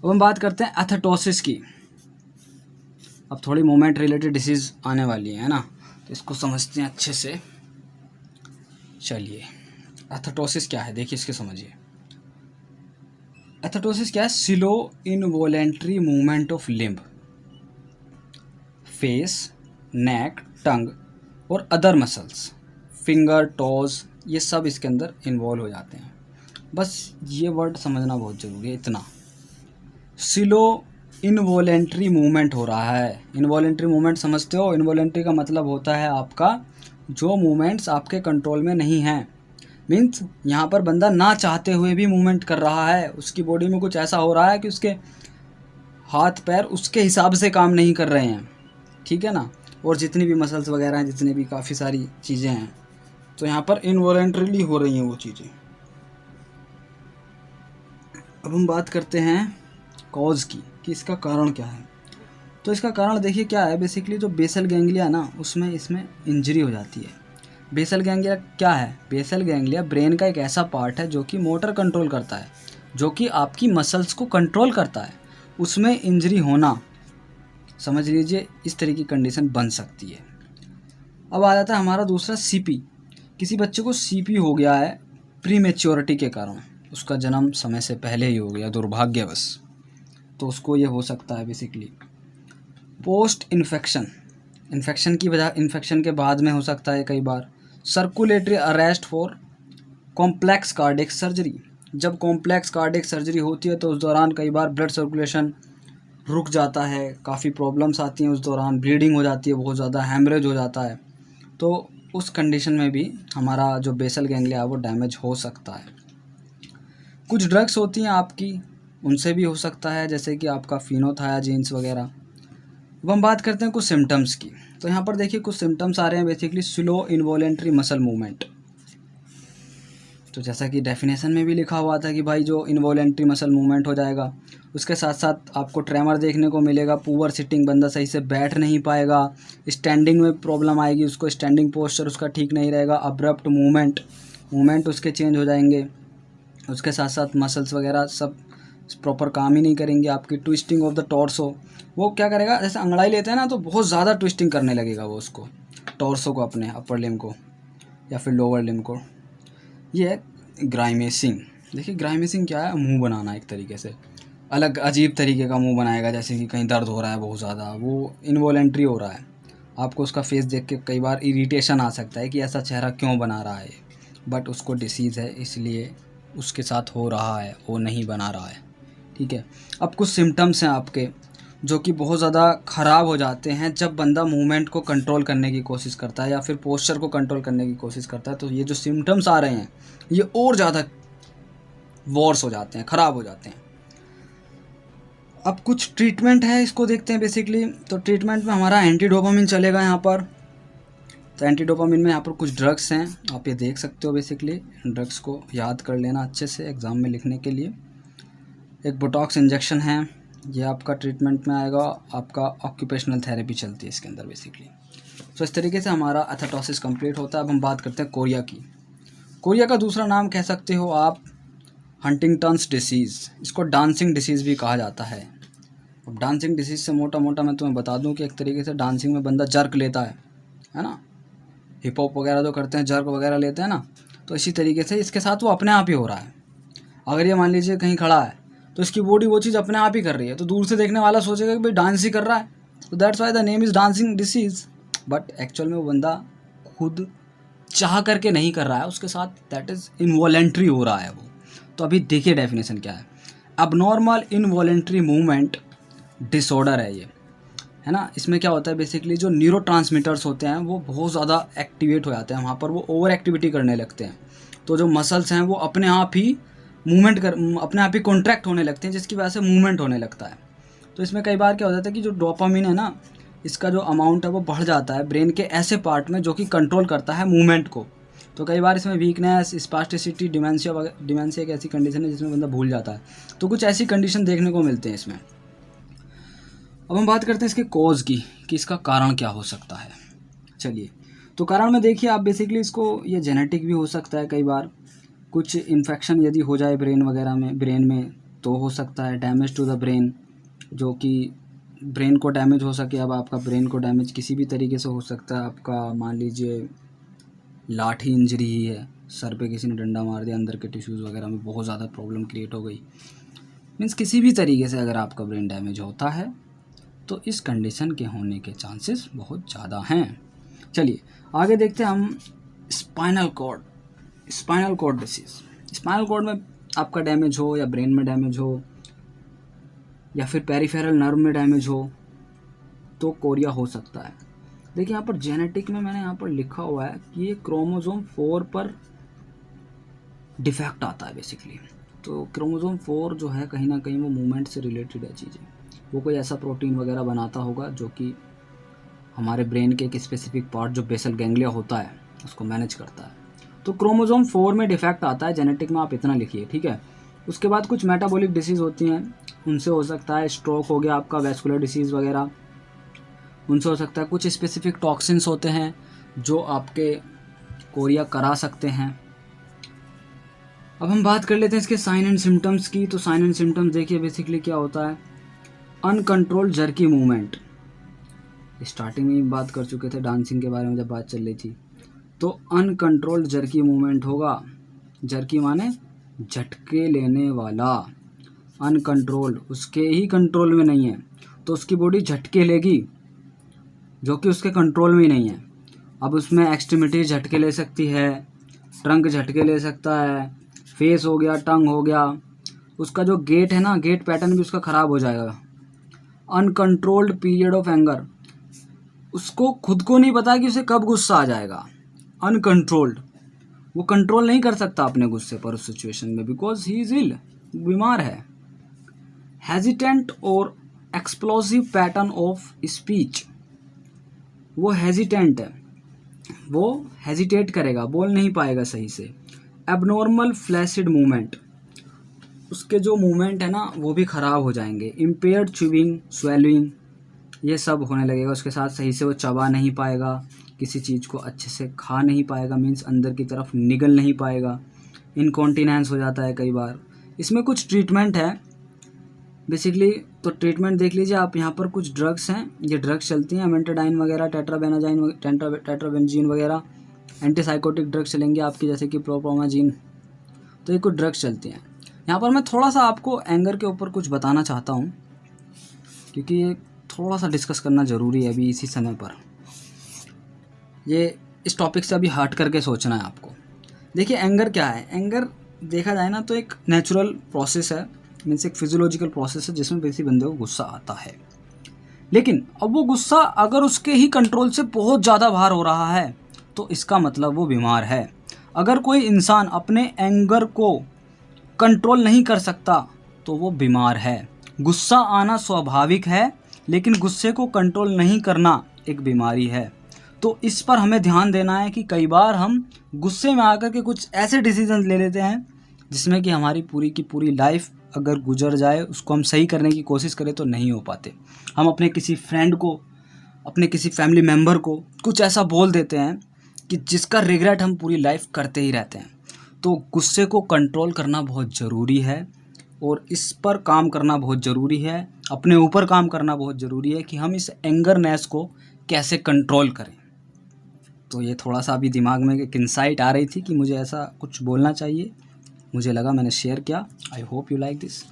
अब हम बात करते हैं एथेटोसिस की। अब थोड़ी मूवमेंट रिलेटेड डिसीज़ आने वाली है ना, तो इसको समझते हैं अच्छे से। चलिए एथेटोसिस क्या है देखिए, इसके समझिए। एथेटोसिस क्या है? Slow involuntary movement of limb, face, neck, tongue और अदर मसल्स, फिंगर, टोज, ये सब इसके अंदर इन्वॉल्व हो जाते हैं। बस ये वर्ड समझना बहुत ज़रूरी है, इतना। स्लो इनवॉलेंट्री मूवमेंट हो रहा है। इनवॉलेंट्री मूवमेंट समझते हो? इनवॉलेंट्री का मतलब होता है आपका जो मूवमेंट्स आपके कंट्रोल में नहीं हैं। मीन्स यहाँ पर बंदा ना चाहते हुए भी मूवमेंट कर रहा है, उसकी बॉडी में कुछ ऐसा हो रहा है कि उसके हाथ पैर उसके हिसाब से काम नहीं कर रहे हैं, ठीक है ना। और जितनी भी मसल्स वगैरह हैं, जितनी भी काफ़ी सारी चीज़ें हैं, तो यहाँ पर इनवॉलेंट्रीली हो रही हैं वो चीज़ें। अब हम बात करते हैं कॉज की कि इसका कारण क्या है। तो इसका कारण देखिए क्या है, बेसिकली जो बेसल गैंग्लिया ना, उसमें इसमें इंजरी हो जाती है। बेसल गैंग्लिया क्या है? बेसल गैंग्लिया ब्रेन का एक ऐसा पार्ट है जो कि मोटर कंट्रोल करता है, जो कि आपकी मसल्स को कंट्रोल करता है। उसमें इंजरी होना, समझ लीजिए इस तरह की कंडीशन बन सकती है। अब आ जाता है हमारा दूसरा CP। किसी बच्चे को CP हो गया है प्री मैच्योरिटी के कारण, उसका जन्म समय से पहले ही हो गया दुर्भाग्यवश, तो उसको ये हो सकता है बेसिकली। पोस्ट इन्फेक्शन, इन्फेक्शन की वजह, इन्फेक्शन के बाद में हो सकता है कई बार, circulatory arrest for complex cardiac surgery. जब कॉम्प्लेक्स कार्डियक सर्जरी होती है तो उस दौरान कई बार ब्लड सर्कुलेशन रुक जाता है, काफ़ी प्रॉब्लम्स आती हैं उस दौरान, ब्लीडिंग हो जाती है बहुत ज़्यादा, हैमरेज हो जाता है। तो उस कंडीशन में भी हमारा जो बेसल गैंग्लिया है वो डैमेज हो सकता है। कुछ ड्रग्स होती हैं आपकी, उनसे भी हो सकता है, जैसे कि आपका फिनोथायाजीन्स वगैरह। अब हम बात करते हैं कुछ सिम्टम्स की। तो यहाँ पर देखिए कुछ सिम्टम्स आ रहे हैं basically slow involuntary muscle movement. तो जैसा कि डेफिनेशन में भी लिखा हुआ था कि भाई जो इनवॉलेंट्री मसल मूवमेंट हो जाएगा, उसके साथ साथ आपको ट्रेमर देखने को मिलेगा, पुअर सिटिंग, बंदा सही से बैठ नहीं पाएगा, स्टैंडिंग में प्रॉब्लम आएगी उसको, स्टैंडिंग पोस्चर उसका ठीक नहीं रहेगा, अब्रप्ट मूवमेंट उसके चेंज हो जाएंगे, उसके साथ साथ मसल्स वगैरह सब प्रॉपर काम ही नहीं करेंगे। आपकी ट्विस्टिंग ऑफ द टॉर्सो, वो क्या करेगा, जैसे अंगड़ाई लेते हैं ना तो बहुत ज़्यादा ट्विस्टिंग करने लगेगा वो उसको, टॉर्सो को, अपने अपर लिम्ब को या फिर लोअर लिम्ब को। ये है ग्राइमेसिंग। देखिए ग्राइमेसिंग क्या है, मुंह बनाना, एक तरीके से अलग अजीब तरीके का मुंह बनाएगा, जैसे कि कहीं दर्द हो रहा है बहुत ज़्यादा, वो इनवॉलेंट्री हो रहा है। आपको उसका फेस देख के कई बार इरिटेशन आ सकता है कि ऐसा चेहरा क्यों बना रहा है, बट उसको डिसीज़ है इसलिए उसके साथ हो रहा है, वो नहीं बना रहा है, ठीक है। अब कुछ सिम्टम्स हैं आपके जो कि बहुत ज़्यादा ख़राब हो जाते हैं जब बंदा मूवमेंट को कंट्रोल करने की कोशिश करता है या फिर पोस्चर को कंट्रोल करने की कोशिश करता है। तो ये जो सिम्टम्स आ रहे हैं ये और ज़्यादा वर्स हो जाते हैं, ख़राब हो जाते हैं। अब कुछ ट्रीटमेंट है, इसको देखते हैं बेसिकली। तो ट्रीटमेंट में हमारा एंटी डोपामिन चलेगा यहाँ पर। तो एंटी डोपामिन में यहाँ पर कुछ ड्रग्स हैं, आप ये देख सकते हो। बेसिकली ड्रग्स को याद कर लेना अच्छे से एग्ज़ाम में लिखने के लिए। एक बोटॉक्स इंजेक्शन है, ये आपका ट्रीटमेंट में आएगा। आपका ऑक्यूपेशनल थेरेपी चलती है इसके अंदर बेसिकली। तो इस तरीके से हमारा एथेटोसिस कंप्लीट होता है। अब हम बात करते हैं कोरिया की। कोरिया का दूसरा नाम कह सकते हो आप हंटिंगटन्स डिसीज़, इसको डांसिंग डिसीज़ भी कहा जाता है। अब डांसिंग डिसीज़ से मोटा मोटा मैं तुम्हें बता दूं कि एक तरीके से डांसिंग में बंदा जर्क लेता है ना, हिप हॉप वगैरह जो करते हैं जर्क वगैरह लेते हैं ना, तो इसी तरीके से इसके साथ वो अपने आप ही हो रहा है। अगर ये मान लीजिए कहीं खड़ा है तो इसकी बॉडी वो चीज़ अपने आप ही कर रही है, तो दूर से देखने वाला सोचेगा कि भाई डांस ही कर रहा है, तो that's why the name is dancing disease. But actual में वो बंदा खुद चाह करके नहीं कर रहा है, उसके साथ दैट इज़ इनवॉलेंट्री हो रहा है वो। तो अभी देखिए डेफिनेशन क्या है। अबनॉर्मल इनवॉलेंट्री मूवमेंट डिसऑर्डर है ये, है ना। इसमें क्या होता है बेसिकली जो न्यूरोट्रांसमीटर्स होते हैं वो बहुत ज़्यादा एक्टिवेट हो जाते हैं, वहाँ पर वो ओवर एक्टिविटी करने लगते हैं। तो जो मसल्स हैं वो अपने आप ही अपने आप ही कॉन्ट्रैक्ट होने लगते हैं, जिसकी वजह से मूवमेंट होने लगता है। तो इसमें कई बार क्या हो जाता है कि जो डोपामिन है ना, इसका जो अमाउंट है वो बढ़ जाता है ब्रेन के ऐसे पार्ट में जो कि कंट्रोल करता है मूवमेंट को। तो कई बार इसमें वीकनेस, स्पास्टिसिटी, डिमेंशिया एक ऐसी कंडीशन है जिसमें बंदा भूल जाता है। तो कुछ ऐसी कंडीशन देखने को मिलते हैं इसमें। अब हम बात करते हैं इसके कॉज की कि इसका कारण क्या हो सकता है। चलिए, तो कारण में देखिए आप बेसिकली इसको, ये जेनेटिक भी हो सकता है। कई बार कुछ इन्फेक्शन यदि हो जाए ब्रेन में तो हो सकता है। डैमेज टू द ब्रेन, जो कि ब्रेन को डैमेज हो सके। अब आपका ब्रेन को डैमेज किसी भी तरीके से हो सकता है। आपका मान लीजिए लाठी इंजरी ही है, सर पे किसी ने डंडा मार दिया, अंदर के टिश्यूज़ वगैरह में बहुत ज़्यादा प्रॉब्लम क्रिएट हो गई। मीन्स किसी भी तरीके से अगर आपका ब्रेन डैमेज होता है तो इस कंडीशन के होने के चांसेस बहुत ज़्यादा हैं। चलिए आगे देखते हैं हम spinal cord disease. Spinal cord में आपका डैमेज हो या ब्रेन में डैमेज हो या फिर पेरिफेरल नर्व में डैमेज हो तो कोरिया हो सकता है। देखिए यहाँ पर जेनेटिक में मैंने यहाँ पर लिखा हुआ है कि ये क्रोमोसोम 4 पर डिफेक्ट आता है बेसिकली। तो क्रोमोसोम 4 जो है कहीं ना कहीं वो मूवमेंट से रिलेटेड है चीज़ें। वो कोई ऐसा प्रोटीन वगैरह बनाता होगा जो कि हमारे ब्रेन के एक स्पेसिफिक पार्ट जो बेसल गैंग्लिया होता है उसको मैनेज करता है। तो क्रोमोसोम 4 में डिफेक्ट आता है जेनेटिक में, आप इतना लिखिए, ठीक है। उसके बाद कुछ मेटाबॉलिक डिसीज़ होती हैं, उनसे हो सकता है स्ट्रोक हो गया आपका, वैस्कुलर डिसीज़ वगैरह, उनसे हो सकता है। कुछ स्पेसिफिक टॉक्सिन्स होते हैं जो आपके कोरिया करा सकते हैं। अब हम बात कर लेते हैं इसके साइन एंड सिम्टम्स की। तो साइन एंड सिम्टम्स देखिए बेसिकली क्या होता है। अनकंट्रोल्ड जर्की मूवमेंट, स्टार्टिंग में बात कर चुके थे डांसिंग के बारे में जब बात चल रही थी। तो अनकंट्रोल्ड जर्की मूवमेंट होगा। जर्की माने झटके लेने वाला, अनकंट्रोल्ड, उसके ही कंट्रोल में नहीं है तो उसकी बॉडी झटके लेगी जो कि उसके कंट्रोल में ही नहीं है। अब उसमें एक्सट्रीमिटी झटके ले सकती है, ट्रंक झटके ले सकता है, फेस हो गया, टंग हो गया, उसका जो गेट है ना, गेट पैटर्न भी उसका ख़राब हो जाएगा। अनकंट्रोल्ड पीरियड ऑफ एंगर, उसको खुद को नहीं पता कि उसे कब गुस्सा आ जाएगा। अनकंट्रोल्ड, वो कंट्रोल नहीं कर सकता अपने गुस्से पर उस सिचुएशन में, बिकॉज ही इज इल, बीमार है। हेजिटेंट और एक्सप्लोसिव पैटर्न ऑफ स्पीच, वो हेजिटेंट है, वो हेजिटेट करेगा, बोल नहीं पाएगा सही से। एबनॉर्मल फ्लैसिड मूवमेंट, उसके जो मूवमेंट है ना वो भी ख़राब हो जाएंगे। इम्पेयर्ड च्यूइंग, स्वेलिंग, ये सब होने लगेगा उसके साथ। सही से वो चबा नहीं पाएगा, किसी चीज़ को अच्छे से खा नहीं पाएगा, मीन्स अंदर की तरफ निगल नहीं पाएगा। इनकॉन्टिनेंस हो जाता है कई बार। इसमें कुछ ट्रीटमेंट है बेसिकली, तो ट्रीटमेंट देख लीजिए आप। यहाँ पर कुछ ड्रग्स हैं, ये ड्रग्स चलती हैं, अमेंटाडाइन वगैरह, टेट्राबेंजीन वगैरह, एंटीसाइकोटिक ड्रग्स चलेंगे आपकी, जैसे कि प्रोप्रोमाजीन। तो ये कुछ ड्रग्स चलती हैं। यहाँ पर मैं थोड़ा सा आपको एंगर के ऊपर कुछ बताना चाहता हूँ, क्योंकि ये थोड़ा सा डिस्कस करना ज़रूरी है अभी इसी समय पर। ये इस टॉपिक से अभी हट करके सोचना है आपको। देखिए एंगर क्या है। एंगर देखा जाए ना तो एक नेचुरल प्रोसेस है, मीन्स एक फिजियोलॉजिकल प्रोसेस है जिसमें किसी बंदे को गुस्सा आता है। लेकिन अब वो गुस्सा अगर उसके ही कंट्रोल से बहुत ज़्यादा बाहर हो रहा है तो इसका मतलब वो बीमार है। अगर कोई इंसान अपने एंगर को कंट्रोल नहीं कर सकता तो वो बीमार है। गुस्सा आना स्वाभाविक है, लेकिन गुस्से को कंट्रोल नहीं करना एक बीमारी है। तो इस पर हमें ध्यान देना है कि कई बार हम गुस्से में आकर के कुछ ऐसे डिसीजन ले लेते हैं जिसमें कि हमारी पूरी की पूरी लाइफ अगर गुजर जाए, उसको हम सही करने की कोशिश करें तो नहीं हो पाते। हम अपने किसी फ्रेंड को, अपने किसी फैमिली मेम्बर को कुछ ऐसा बोल देते हैं कि जिसका रिग्रेट हम पूरी लाइफ करते ही रहते हैं। तो गुस्से को कंट्रोल करना बहुत ज़रूरी है और इस पर काम करना बहुत ज़रूरी है, अपने ऊपर काम करना बहुत ज़रूरी है कि हम इस एंगरनेस को कैसे कंट्रोल करें। तो ये थोड़ा सा अभी दिमाग में एक इंसाइट आ रही थी कि मुझे ऐसा कुछ बोलना चाहिए, मुझे लगा, मैंने शेयर किया। I hope you like this.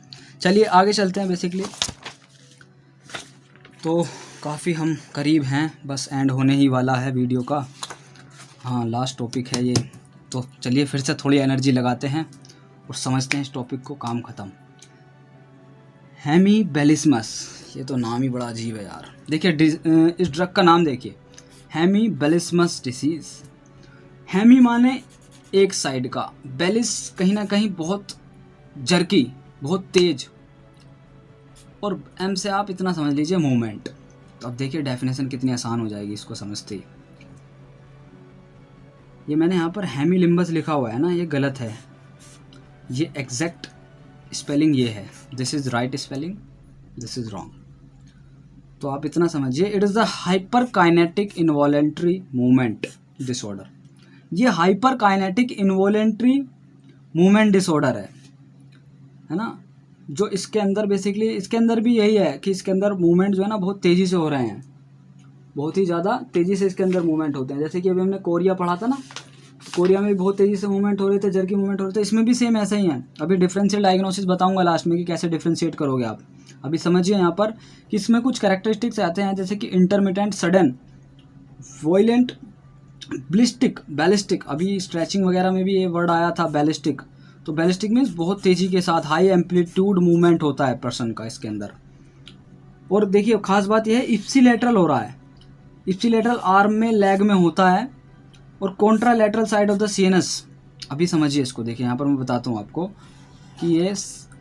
चलिए आगे चलते हैं। बेसिकली तो काफ़ी हम करीब हैं, बस एंड होने ही वाला है वीडियो का। हाँ, लास्ट टॉपिक है ये। तो चलिए फिर से थोड़ी एनर्जी लगाते हैं और समझते हैं इस टॉपिक को, काम ख़त्म। हेमीबेलिस्मस, ये तो नाम ही बड़ा अजीब है यार। देखिए इस ड्रग का नाम देखिए, हेमीबेलिस्मस डिसीज़। हेमी माने एक साइड का, बेलिस कहीं ना कहीं बहुत जर्की, बहुत तेज, और एम से आप इतना समझ लीजिए मूवमेंट। तो अब देखिए डेफिनेशन कितनी आसान हो जाएगी इसको समझते ही। ये मैंने यहाँ पर हेमीलिम्बस लिखा हुआ है ना, ये गलत है, ये एग्जैक्ट स्पेलिंग ये है। This is right spelling, this is wrong. तो आप इतना समझिए, it is the hyperkinetic involuntary movement disorder. ये hyperkinetic involuntary movement disorder है ना, जो इसके अंदर बेसिकली, इसके अंदर भी यही है कि इसके अंदर मूवमेंट जो है ना बहुत तेज़ी से हो रहे हैं, बहुत ही ज़्यादा तेज़ी से इसके अंदर मूवमेंट होते हैं। जैसे कि अभी हमने कोरिया पढ़ा था ना, कोरिया में भी बहुत तेज़ी से मूवमेंट हो रहे थे, जर्की मूवमेंट हो रहे थे, इसमें भी सेम ऐसा ही है। अभी डिफरेंशियल डायग्नोसिस बताऊंगा लास्ट में कि कैसे डिफ्रेंशिएट करोगे आप। अभी समझिए यहाँ पर कि इसमें कुछ कैरेक्टरिस्टिक्स आते हैं, जैसे कि इंटरमिटेंट, सडन, वॉयलेंट, बैलिस्टिक। अभी स्ट्रेचिंग वगैरह में भी ये वर्ड आया था, बैलिस्टिक। तो बैलिस्टिक मीन्स बहुत तेज़ी के साथ हाई एम्पलीट्यूड मूवमेंट होता है पर्सन का इसके अंदर। और देखिए खास बात यह है, इप्सिलेटरल हो रहा है। इप्सिलेटरल आर्म में, लेग में होता है, और contralateral side of the CNS. अभी समझिए इसको, देखिए यहाँ पर मैं बताता हूँ आपको कि ये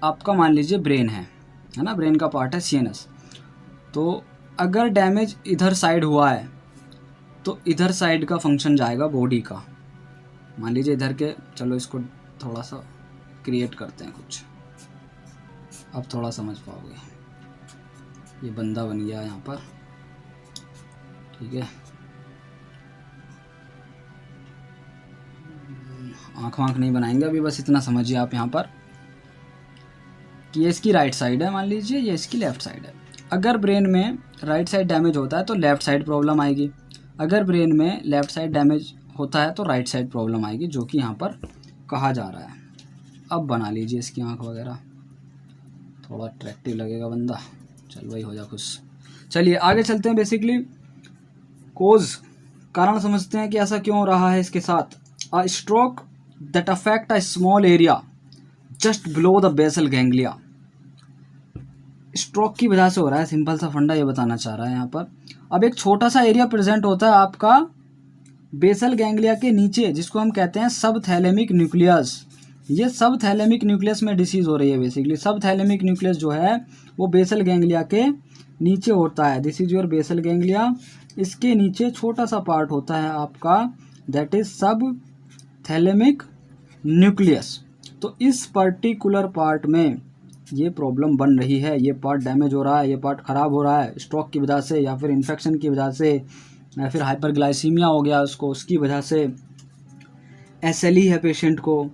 आपका मान लीजिए ब्रेन है ना, ब्रेन का पार्ट है सीएनएस। तो अगर डैमेज इधर साइड हुआ है तो इधर साइड का फंक्शन जाएगा बॉडी का। मान लीजिए इधर के, चलो इसको थोड़ा सा क्रिएट करते हैं कुछ, अब थोड़ा समझ पाओगे। ये बंदा बन गया यहाँ पर, ठीक है। आँख वाँख नहीं बनाएंगे अभी, बस इतना समझिए आप यहाँ पर कि ये इसकी राइट साइड है, मान लीजिए ये इसकी लेफ़्ट साइड है। अगर ब्रेन में राइट साइड डैमेज होता है तो लेफ़्ट साइड प्रॉब्लम आएगी, अगर ब्रेन में लेफ़्ट साइड डैमेज होता है तो राइट साइड प्रॉब्लम आएगी, जो कि यहाँ पर कहा जा रहा है। अब बना लीजिए इसकी आँख वगैरह, थोड़ा अट्रैक्टिव लगेगा बंदा। चल भाई हो जा खुश। चलिए आगे चलते हैं। बेसिकली कोज कारण समझते हैं कि ऐसा क्यों हो रहा है इसके साथ। A stroke that affect a small area just below the basal ganglia. Stroke की वजह से हो रहा है, सिंपल सा फंडा ये बताना चाह रहा है यहाँ पर। अब एक छोटा सा एरिया प्रेजेंट होता है आपका बेसल गैंग्लिया के नीचे, जिसको हम कहते हैं सब थैलेमिक न्यूक्लियस। ये सब थैलेमिक न्यूक्लियस में डिसीज हो रही है बेसिकली। सब थैलेमिक न्यूक्लियस जो है वो बेसल गैंग्लिया के नीचे होता है। This is your basal ganglia. इसके नीचे छोटा सा पार्ट होता है आपका, that is subthalamic nucleus. तो इस पर्टिकुलर पार्ट में ये प्रॉब्लम बन रही है, ये पार्ट डैमेज हो रहा है, ये पार्ट ख़राब हो रहा है स्ट्रोक की वजह से, या फिर इन्फेक्शन की वजह से, या फिर हाइपरग्लाइसीमिया हो गया उसको, उसकी वजह से। SLE है पेशेंट को।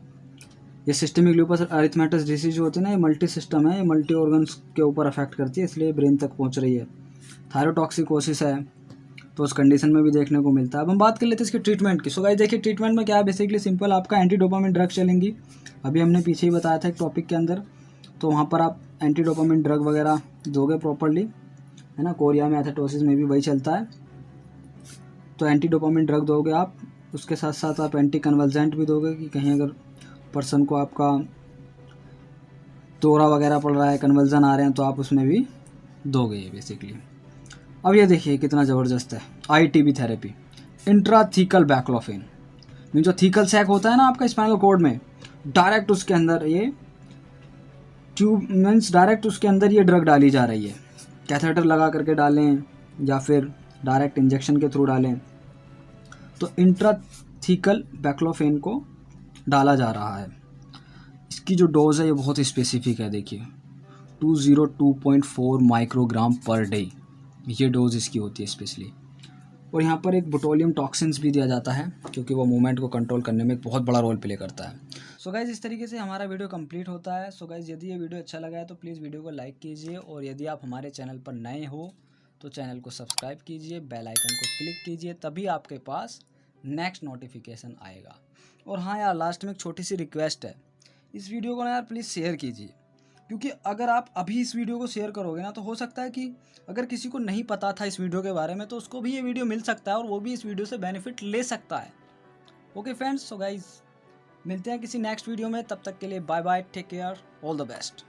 ये सिस्टमिक लूपस एरिथमेटस डिसीज जो होती है ना, ये मल्टी सिस्टम है, ये मल्टी ऑर्गन्स के ऊपर अफेक्ट करती है, इसलिए ब्रेन तक पहुंच रही है। थायरोटॉक्सिकोसिस है, तो उस कंडीशन में भी देखने को मिलता है। अब हम बात कर लेते हैं इसके ट्रीटमेंट की। सो गाइस देखिए ट्रीटमेंट में क्या है, बेसिकली सिंपल, आपका एंटी डोपामिन ड्रग चलेंगी। अभी हमने पीछे ही बताया था एक टॉपिक के अंदर, तो वहाँ पर आप एंटी डोपामिन ड्रग वगैरह दोगे प्रॉपरली, है ना। कोरिया में एथेटोसिस में भी वही चलता है, तो एंटी डोपामिन ड्रग दोगे आप। उसके साथ साथ आप एंटी कन्वल्जेंट भी दोगे कि कहीं अगर पर्सन को आपका दौरा वगैरह पड़ रहा है, कन्वल्जन आ रहे हैं, तो आप उसमें भी दोगे ये बेसिकली। अब ये देखिए कितना ज़बरदस्त है, ITB थेरेपी, इंट्राथीकल बैक्लोफेन। जो थीकल सैक होता है ना आपका स्पाइनल कॉर्ड में, डायरेक्ट उसके अंदर ये ट्यूब मीन्स डायरेक्ट उसके अंदर ये ड्रग डाली जा रही है। कैथेटर लगा करके डालें या फिर डायरेक्ट इंजेक्शन के थ्रू डालें, तो इंट्राथीकल बैक्लोफेन को डाला जा रहा है। इसकी जो डोज है ये बहुत स्पेसिफिक है, देखिए 202.4 माइक्रोग्राम पर डे, ये डोज इसकी होती है स्पेशली। और यहाँ पर एक बोटोलियम टॉक्सिन्स भी दिया जाता है, क्योंकि वो मूवमेंट को कंट्रोल करने में एक बहुत बड़ा रोल प्ले करता है। सो गाइज़ इस तरीके से हमारा वीडियो कंप्लीट होता है। सो गाइज़ यदि ये वीडियो अच्छा लगा है तो प्लीज़ वीडियो को लाइक कीजिए, और यदि आप हमारे चैनल पर नए हो तो चैनल को सब्सक्राइब कीजिए, बेल आइकन को क्लिक कीजिए, तभी आपके पास नेक्स्ट नोटिफिकेशन आएगा। और हाँ यार, लास्ट में एक छोटी सी रिक्वेस्ट है, इस वीडियो को ना यार प्लीज़ शेयर कीजिए, क्योंकि अगर आप अभी इस वीडियो को शेयर करोगे ना, तो हो सकता है कि अगर किसी को नहीं पता था इस वीडियो के बारे में, तो उसको भी ये वीडियो मिल सकता है और वो भी इस वीडियो से बेनिफिट ले सकता है। ओके फ्रेंड्स, सो गाइज मिलते हैं किसी नेक्स्ट वीडियो में, तब तक के लिए bye bye, take care, all the best.